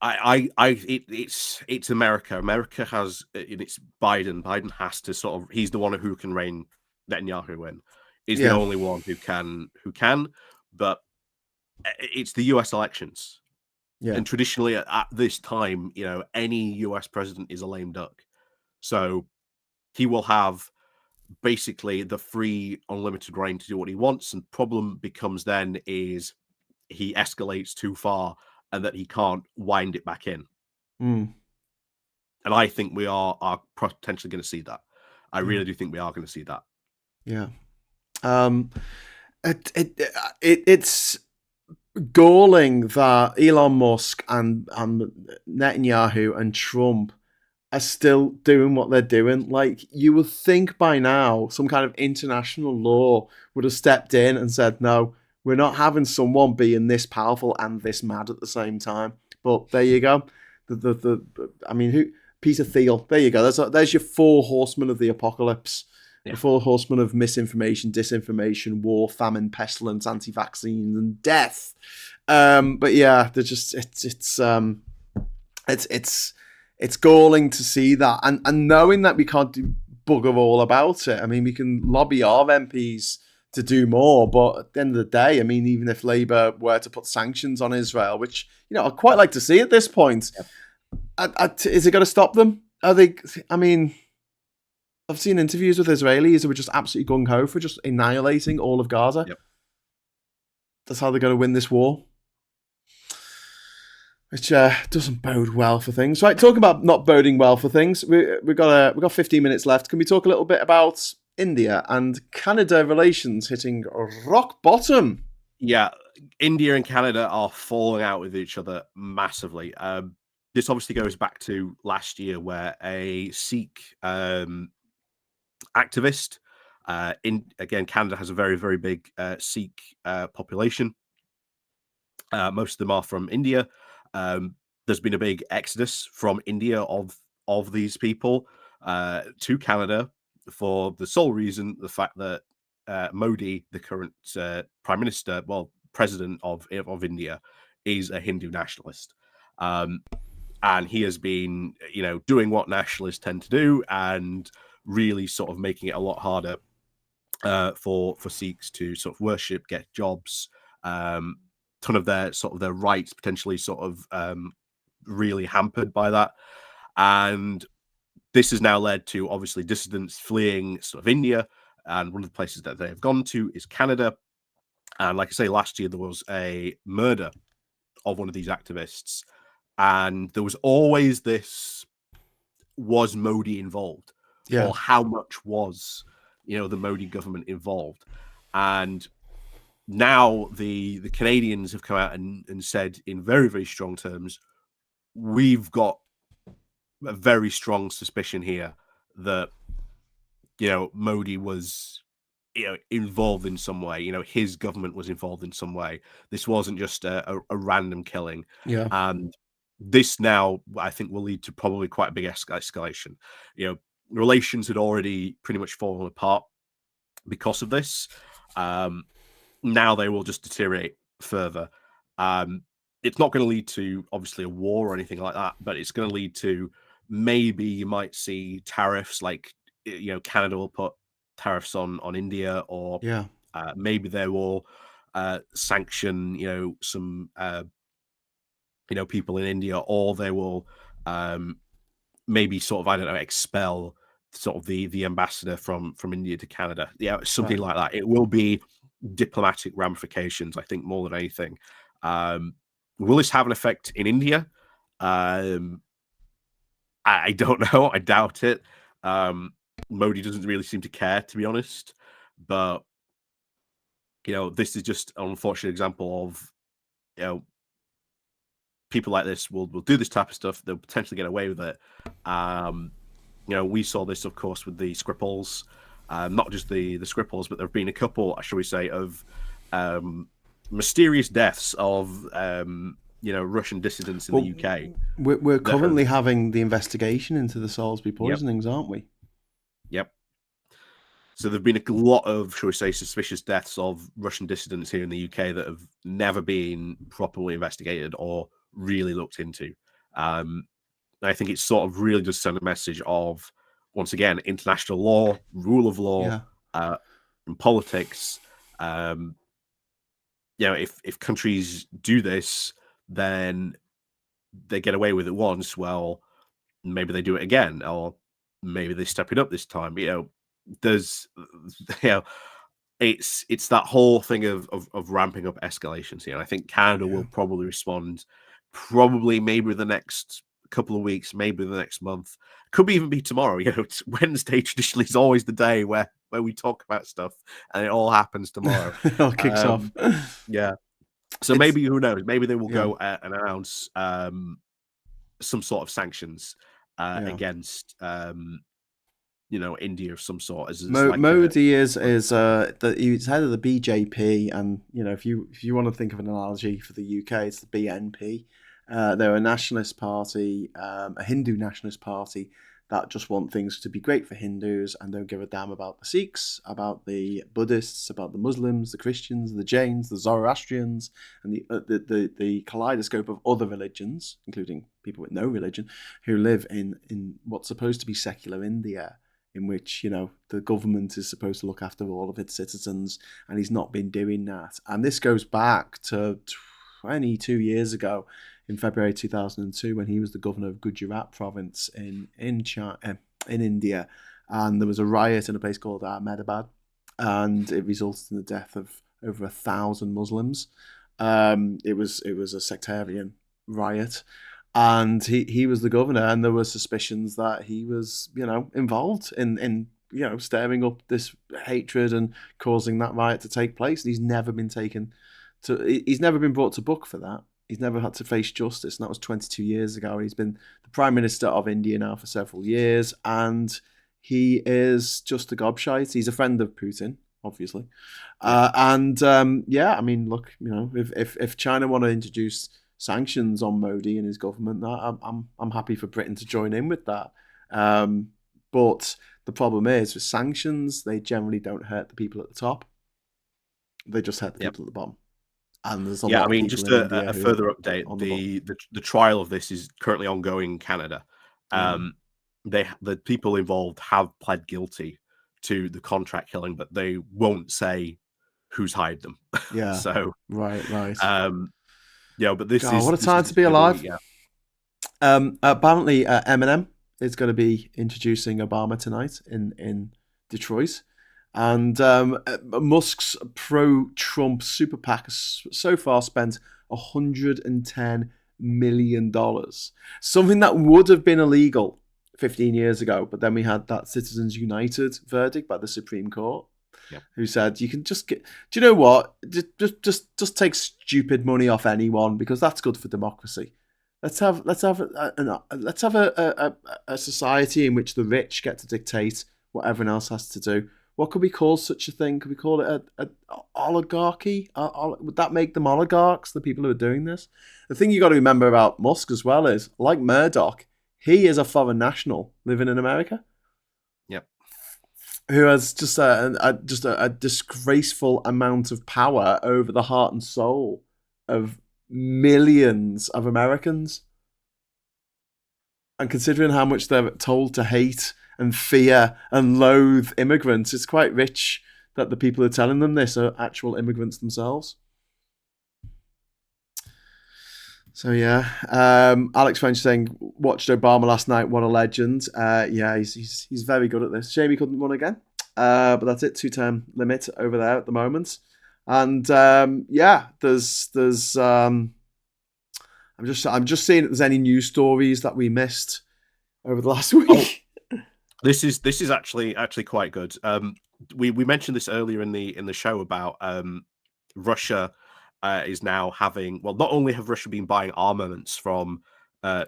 It's America. America has, it's Biden. Biden has to he's the one who can rein Netanyahu in. He's the only one who can. But it's the U.S. elections, and traditionally at this time, any U.S. president is a lame duck. So he will have basically the free, unlimited reign to do what he wants. And problem becomes then is he escalates too far, and that he can't wind it back in. And I think we are potentially going to see that. I really do think we are going to see that. Yeah. It's galling that Elon Musk and Netanyahu and Trump are still doing what they're doing. Like, you would think by now some kind of international law would have stepped in and said, no, we're not having someone being this powerful and this mad at the same time. But there you go. Peter Thiel. There you go. There's your 4 horsemen of the apocalypse. Yeah. The 4 horsemen of misinformation, disinformation, war, famine, pestilence, anti-vaccine, and death. But yeah, they're just it's galling to see that, and knowing that we can't do bugger all about it. I mean, we can lobby our MPs to do more, but at the end of the day, I mean, even if Labour were to put sanctions on Israel, which I'd quite like to see at this point, is it going to stop them? Are they? I mean, I've seen interviews with Israelis who were just absolutely gung ho for just annihilating all of Gaza. Yep. That's how they're going to win this war, which doesn't bode well for things. Right, talking about not boding well for things, we've got 15 minutes left. Can we talk a little bit about India and Canada relations hitting rock bottom? Yeah, India and Canada are falling out with each other massively. this obviously goes back to last year, where a Sikh activist, again, Canada has a very, very big Sikh population. Most of them are from India. There's been a big exodus from India of these people to Canada for the sole reason, the fact that Modi, the current prime minister, president of India, is a Hindu nationalist. And he has been, doing what nationalists tend to do, and really sort of making it a lot harder for Sikhs to sort of worship, get jobs, ton of their rights potentially really hampered by that. And this has now led to obviously dissidents fleeing sort of India, and one of the places that they have gone to is Canada. And like I say, last year there was a murder of one of these activists, and there was always this: was Modi involved? Yeah. Or how much was the Modi government involved? And now the Canadians have come out and said in very, very strong terms, we've got a very strong suspicion here that Modi was involved in some way. His government was involved in some way. This wasn't just a random killing. Yeah. And this now, I think, will lead to probably quite a big escalation. Relations had already pretty much fallen apart because of this. Now they will just deteriorate further. It's not going to lead to obviously a war or anything like that, but it's going to lead to, maybe you might see tariffs, like Canada will put tariffs on India, or maybe they will sanction some people in India, or they will maybe expel sort of the ambassador from India to Canada. Something like that. It will be diplomatic ramifications, I think, more than anything. Will this have an effect in India? I don't know. I doubt it. Modi doesn't really seem to care, to be honest. But this is just an unfortunate example of people like this will do this type of stuff. They'll potentially get away with it. We saw this, of course, with the Skripals. Not just the Skripals, but there have been a couple, shall we say, of mysterious deaths of Russian dissidents in the UK. We're currently having the investigation into the Salisbury poisonings, aren't we? Yep. So there've been a lot of, shall we say, suspicious deaths of Russian dissidents here in the UK that have never been properly investigated or really looked into. I think it sort of really does send a message of, once again, international law, rule of law, and politics. If countries do this, then they get away with it once. Well, maybe they do it again, or maybe they step it up this time. There's, it's that whole thing of ramping up escalations here. And I think Canada will probably respond, maybe the next couple of weeks, maybe the next month, could even be tomorrow. It's Wednesday traditionally is always the day where we talk about stuff, and it all happens tomorrow. It all kicks off. So maybe, who knows, maybe they will go and announce some sort of sanctions against India of some sort. Modi is he's head of the BJP, and if you want to think of an analogy for the UK, it's the BNP. They're a nationalist party, a Hindu nationalist party that just want things to be great for Hindus and don't give a damn about the Sikhs, about the Buddhists, about the Muslims, the Christians, the Jains, the Zoroastrians, and the kaleidoscope of other religions, including people with no religion, who live in what's supposed to be secular India, in which the government is supposed to look after all of its citizens, and he's not been doing that. And this goes back to 22 years ago, in February 2002, when he was the governor of Gujarat province in India, and there was a riot in a place called Ahmedabad, and it resulted in the death of over 1,000 Muslims. It was a sectarian riot, and he was the governor, and there were suspicions that he was involved in stirring up this hatred and causing that riot to take place. And he's never been brought to book for that. He's never had to face justice, and that was 22 years ago. He's been the Prime Minister of India now for several years, and he is just a gobshite. He's a friend of Putin, obviously. I mean, look, if China want to introduce sanctions on Modi and his government, I'm happy for Britain to join in with that. But the problem is with sanctions, they generally don't hurt the people at the top. They just hurt the people at the bottom. And there's a lot of people just in India a further update. The trial of this is currently ongoing in Canada. The people involved have pled guilty to the contract killing, but they won't say who's hired them. Yeah. So right. But this what a time to be alive. Apparently, Eminem is going to be introducing Obama tonight in Detroit. And Musk's pro-Trump super PAC has so far spent $110 million. Something that would have been illegal 15 years ago. But then we had that Citizens United verdict by the Supreme Court, who said you can just get... Do you know what? Just take stupid money off anyone, because that's good for democracy. Let's have a society in which the rich get to dictate what everyone else has to do. What could we call such a thing? Could we call it an oligarchy? Would that make them oligarchs, the people who are doing this? The thing you got to remember about Musk as well is, like Murdoch, he is a foreign national living in America. Yep. Who has just a disgraceful amount of power over the heart and soul of millions of Americans. And considering how much they're told to hate and fear and loathe immigrants, it's quite rich that the people who are telling them this are actual immigrants themselves. So Alex French saying, watched Obama last night, what a legend. He's very good at this. Shame he couldn't run again, but that's it. 2-term limit over there at the moment. And there's I'm just seeing if there's any news stories that we missed over the last week. This is actually quite good. We mentioned this earlier in the show about Russia is now having, well, not only have Russia been buying armaments from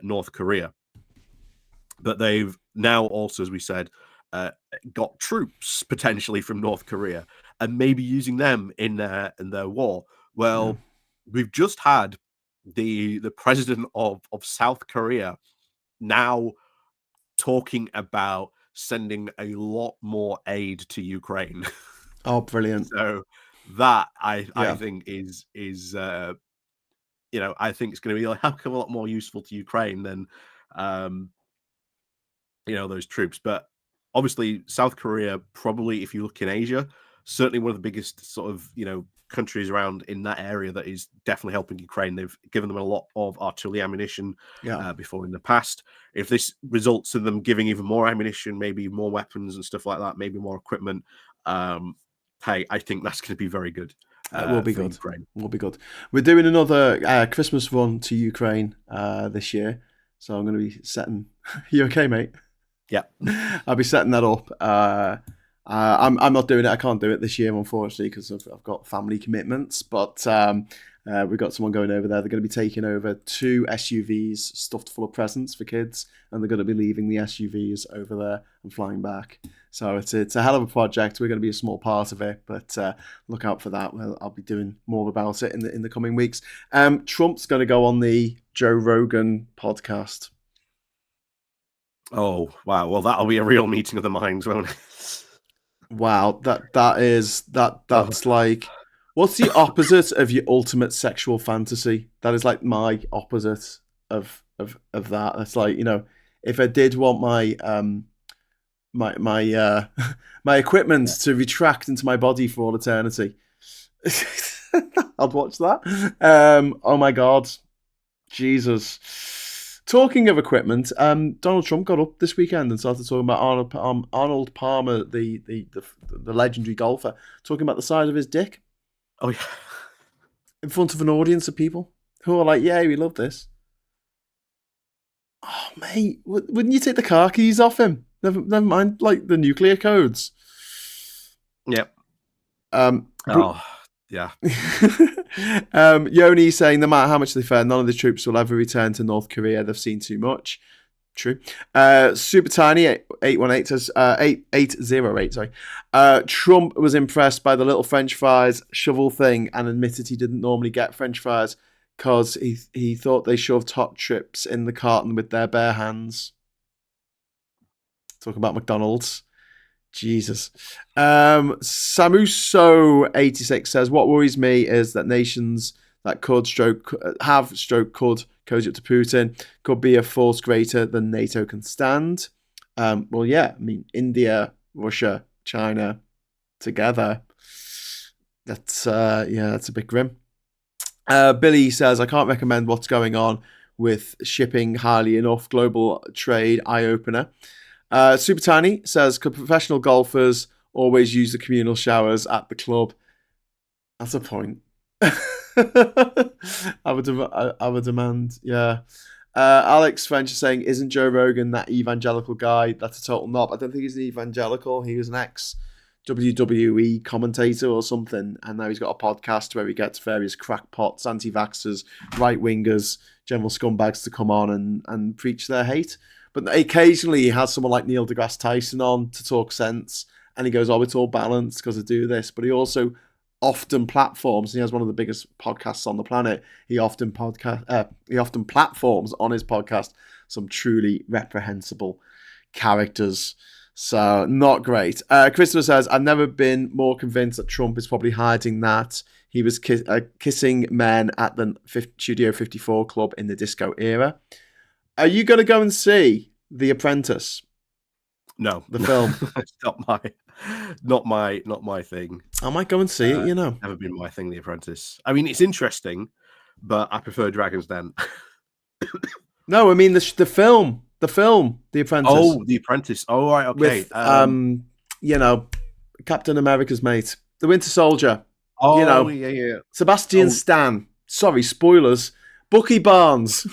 North Korea, but they've now also, as we said, got troops potentially from North Korea and maybe using them in their war. Well, we've just had the president of South Korea now talking about sending a lot more aid to Ukraine. Oh, brilliant! So that I think is I think it's going to be a heck of a lot more useful to Ukraine than those troops. But obviously, South Korea, probably, if you look in Asia, certainly one of the biggest sort of countries around in that area that is definitely helping Ukraine. They've given them a lot of artillery ammunition before in the past. If this results in them giving even more ammunition, maybe more weapons and stuff like that, maybe more equipment, I think that's going to be very good. It will be good. Ukraine. Will be good. We're doing another Christmas run to Ukraine this year, so I'm going to be setting. You okay, mate? Yeah, I'll be setting that up. I'm not doing it. I can't do it this year, unfortunately, because I've got family commitments. But we've got someone going over there. They're going to be taking over 2 SUVs stuffed full of presents for kids, and they're going to be leaving the SUVs over there and flying back. So it's a hell of a project. We're going to be a small part of it, but look out for that. Well, I'll be doing more about it in the coming weeks. Trump's going to go on the Joe Rogan podcast. Oh wow! Well, that'll be a real meeting of the minds, won't it? Wow, that's like, what's the opposite of your ultimate sexual fantasy? That is like my opposite of that. That's like, if I did want my my equipment to retract into my body for all eternity, I'd watch that. Oh my God, Jesus. Talking of equipment, Donald Trump got up this weekend and started talking about Arnold Palmer, the legendary golfer, talking about the size of his dick. Oh yeah, in front of an audience of people who are like, "Yeah, we love this." Oh mate, wouldn't you take the car keys off him? Never mind, like the nuclear codes. Yep. Yeah. Yoni saying no matter how much they defend, none of the troops will ever return to North Korea. They've seen too much. True. Super Tiny 818 says 8808. Sorry. Trump was impressed by the little French fries shovel thing and admitted he didn't normally get French fries because he thought they shoved hot chips in the carton with their bare hands. Talking about McDonald's. Jesus. Samuso86 says, what worries me is that nations that could cozy up to Putin could be a force greater than NATO can stand. Well, yeah, I mean, India, Russia, China together. That's a bit grim. Billy says, I can't recommend what's going on with shipping highly enough. Global trade eye-opener. Super Tiny says, could professional golfers always use the communal showers at the club? That's a point. I would demand, yeah. Alex French is saying, isn't Joe Rogan that evangelical guy? That's a total knob. I don't think he's an evangelical. He was an ex-WWE commentator or something, and now he's got a podcast where he gets various crackpots, anti-vaxxers, right-wingers, general scumbags to come on and preach their hate. But occasionally he has someone like Neil deGrasse Tyson on to talk sense, and he goes, oh, it's all balanced because I do this. But he also often platforms, and he has one of the biggest podcasts on the planet, he often platforms on his podcast some truly reprehensible characters. So not great. Christopher says, I've never been more convinced that Trump is probably hiding that he was kissing men at the Studio 54 club in the disco era. Are you going to go and see The Apprentice? No, the film. It's not my thing. I might go and see it. Never been my thing. The Apprentice. I mean, it's interesting, but I prefer Dragon's Den. No, I mean the film. The film, The Apprentice. Oh, The Apprentice. Oh, right, okay. With Captain America's mate, the Winter Soldier. Oh, yeah. Sebastian Stan. Sorry, spoilers. Bucky Barnes.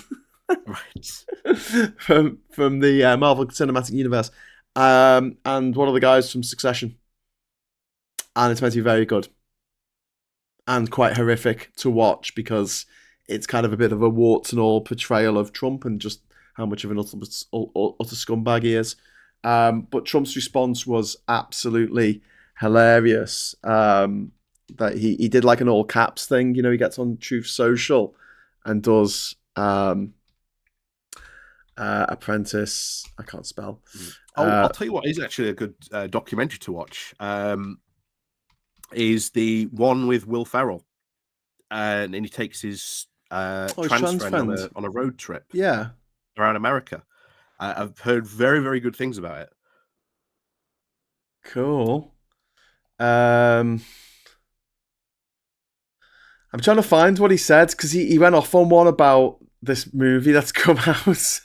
Right. from the Marvel Cinematic Universe, and one of the guys from Succession, and it's meant to be very good and quite horrific to watch because it's kind of a bit of a warts and all portrayal of Trump and just how much of an utter scumbag he is. But Trump's response was absolutely hilarious. That he did like an all caps thing. He gets on Truth Social and does Apprentice. I can't spell. I'll tell you what is actually a good documentary to watch. Is the one with Will Ferrell, and he takes his trans friend on a road trip. Yeah, around America. I've heard very, very good things about it. Cool. I'm trying to find what he said because he went off on one about this movie that's come out.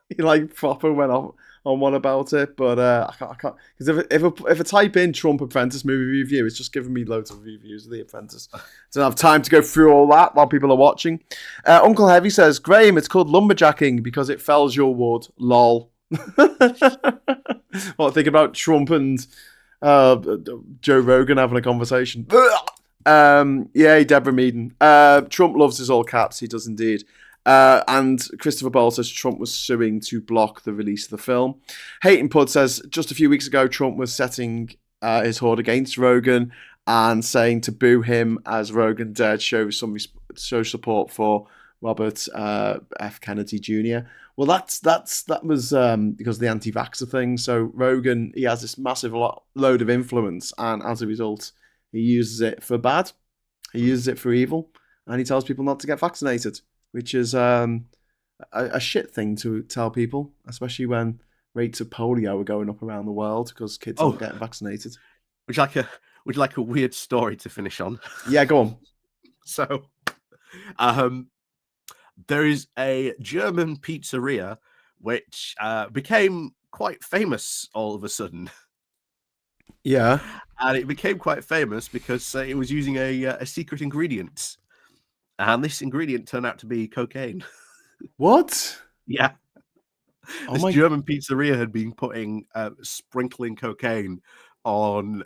He proper went off on one about it, but I can't because if I type in Trump Apprentice movie review, it's just giving me loads of reviews of The Apprentice. I don't have time to go through all that while people are watching. Uncle Heavy says, Graham, it's called lumberjacking because it fells your wood. Lol. What think about Trump and Joe Rogan having a conversation? Yeah, Deborah Meaden. Trump loves his all caps. He does indeed. And Christopher Ball says Trump was suing to block the release of the film. Hayton Pud says just a few weeks ago Trump was setting his horde against Rogan and saying to boo him as Rogan dared show some support for Robert F. Kennedy Jr. Well, that was because of the anti-vaxxer thing. So Rogan, he has this massive load of influence, and as a result, he uses it for bad. He uses it for evil, and he tells people not to get vaccinated, which is a shit thing to tell people, especially when rates of polio are going up around the world because kids aren't getting vaccinated. Would you like a weird story to finish on? Yeah, go on. So, there is a German pizzeria which became quite famous all of a sudden. Yeah. And it became quite famous because it was using a secret ingredient. And this ingredient turned out to be cocaine. What? Yeah. This German pizzeria had been sprinkling cocaine on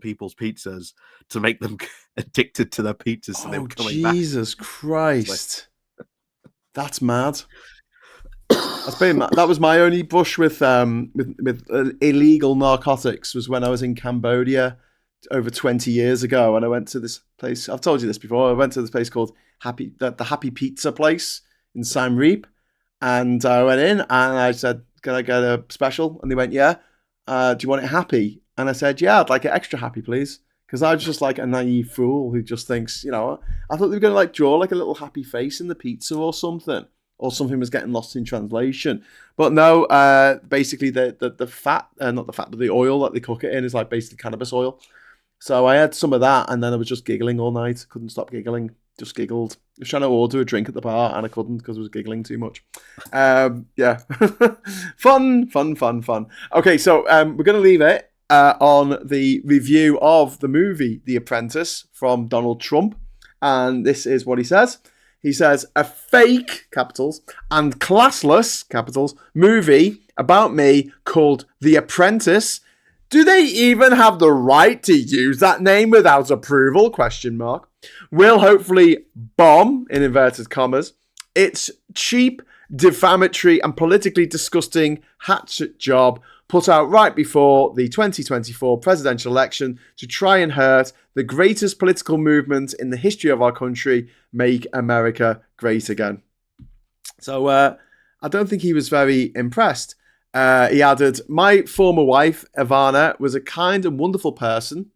people's pizzas to make them addicted to their pizzas. So they were coming back. Jesus Christ. That's mad. That was my only brush with illegal narcotics was when I was in Cambodia over 20 years ago, and I went to this place. I've told you this before. I went to this place called the Happy Pizza place in Siem Reap, and I went in and I said, "Can I get a special?" And they went, "Yeah. Do you want it happy?" And I said, "Yeah, I'd like it extra happy, please." Because I was just like a naive fool who just thinks, I thought they were going to like draw like a little happy face in the pizza or something was getting lost in translation. But no, basically the fat, not the fat, but the oil that they cook it in is like basically cannabis oil. So I had some of that, and then I was just giggling all night. Couldn't stop giggling. Just giggled. I was trying to order a drink at the bar, and I couldn't because I was giggling too much. Yeah. Fun. Okay, so we're going to leave it on the review of the movie The Apprentice from Donald Trump. And this is what he says. He says, a fake, capitals, and classless, capitals, movie about me called The Apprentice. Do they even have the right to use that name without approval? Question mark. Will hopefully bomb, in inverted commas. It's cheap, defamatory, and politically disgusting hatchet job put out right before the 2024 presidential election to try and hurt the greatest political movement in the history of our country, Make America Great Again. So I don't think he was very impressed. He added, my former wife, Ivana, was a kind and wonderful person.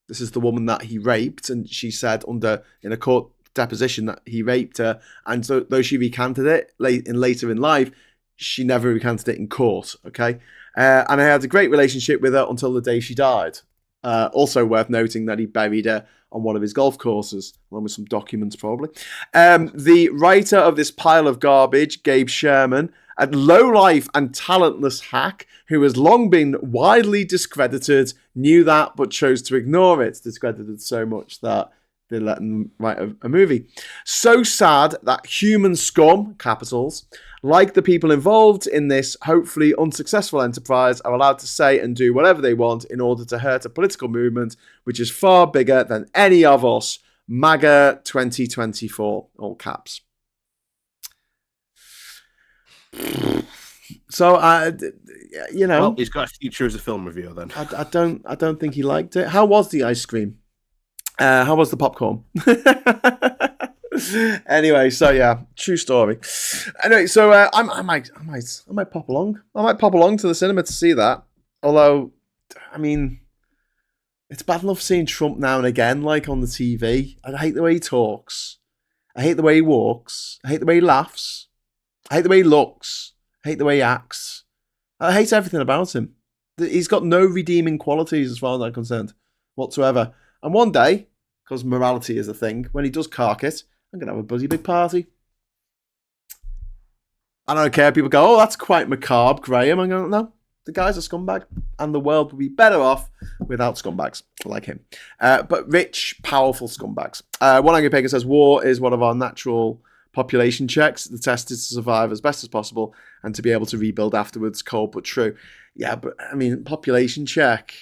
This is the woman that he raped, and she said in a court deposition that he raped her, and so though she recanted it later in life, she never recanted it in court, okay? And I had a great relationship with her until the day she died. Also worth noting that he buried her on one of his golf courses, along with some documents probably. The writer of this pile of garbage, Gabe Sherman, a low-life and talentless hack who has long been widely discredited, knew that but chose to ignore it. Discredited so much that they let him write a movie. So sad that human scum, capitals, like the people involved in this hopefully unsuccessful enterprise, are allowed to say and do whatever they want in order to hurt a political movement which is far bigger than any of us. MAGA 2024, all caps. So well, he's got a future as a film reviewer. Then I don't think he liked it. How was the ice cream? How was the popcorn? Anyway, so yeah, true story. Anyway, so I might pop along. I might pop along to the cinema to see that. Although, I mean, it's bad enough seeing Trump now and again, like on the TV. I hate the way he talks. I hate the way he walks. I hate the way he laughs. I hate the way he looks. I hate the way he acts. I hate everything about him. He's got no redeeming qualities as far as I'm concerned whatsoever. And one day, because morality is a thing, when he does cark it, I'm going to have a bloody big party. I don't care. People go, oh, that's quite macabre, Graham. I'm going, no, the guy's a scumbag. And the world would be better off without scumbags like him. But rich, powerful scumbags. One Angry Pagan says, war is one of our natural population checks. The test is to survive as best as possible and to be able to rebuild afterwards. Cold but true. Yeah, but I mean, population check.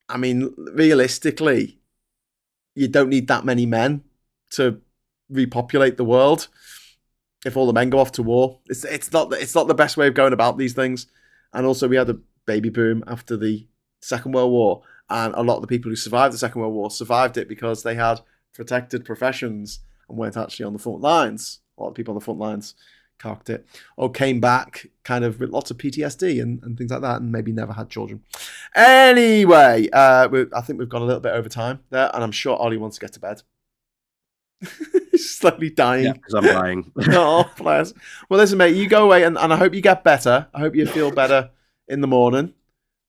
I mean, realistically, you don't need that many men to repopulate the world. If all the men go off to war, it's not the best way of going about these things. And also, we had a baby boom after the Second World War, and a lot of the people who survived the Second World War survived it because they had protected professions and weren't actually on the front lines. A lot of people on the front lines carked it or came back kind of with lots of PTSD and things like that, and maybe never had children. Anyway, I think we've gone a little bit over time there, and I'm sure Ollie wants to get to bed. He's slowly dying. Yeah, because I'm dying. Oh, bless. Well, listen, mate, you go away, and I hope you get better. I hope you feel better in the morning.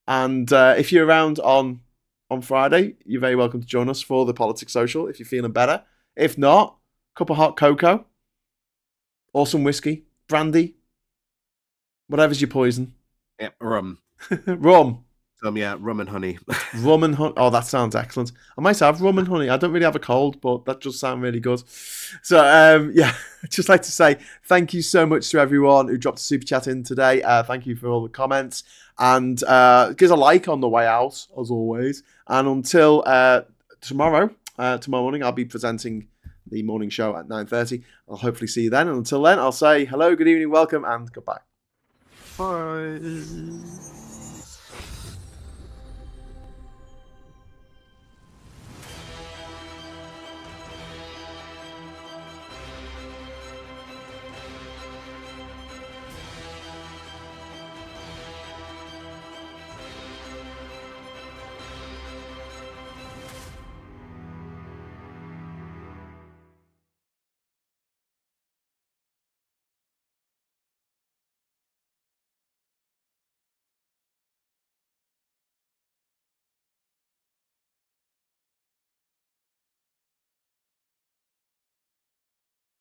And if you're around on Friday, you're very welcome to join us for the Politics Social if you're feeling better. If not, cup of hot cocoa, or some whiskey, brandy, whatever's your poison. Yeah, rum. Rum. Yeah, rum and honey. Rum and honey. Oh, that sounds excellent. I might have rum and honey. I don't really have a cold, but that does sound really good. So, yeah, I'd just like to say thank you so much to everyone who dropped a super chat in today. Thank you for all the comments. and give us a like on the way out, as always. And until tomorrow morning, I'll be presenting the morning show at 9:30. I'll hopefully see you then. And until then, I'll say hello, good evening, welcome, and goodbye. Bye.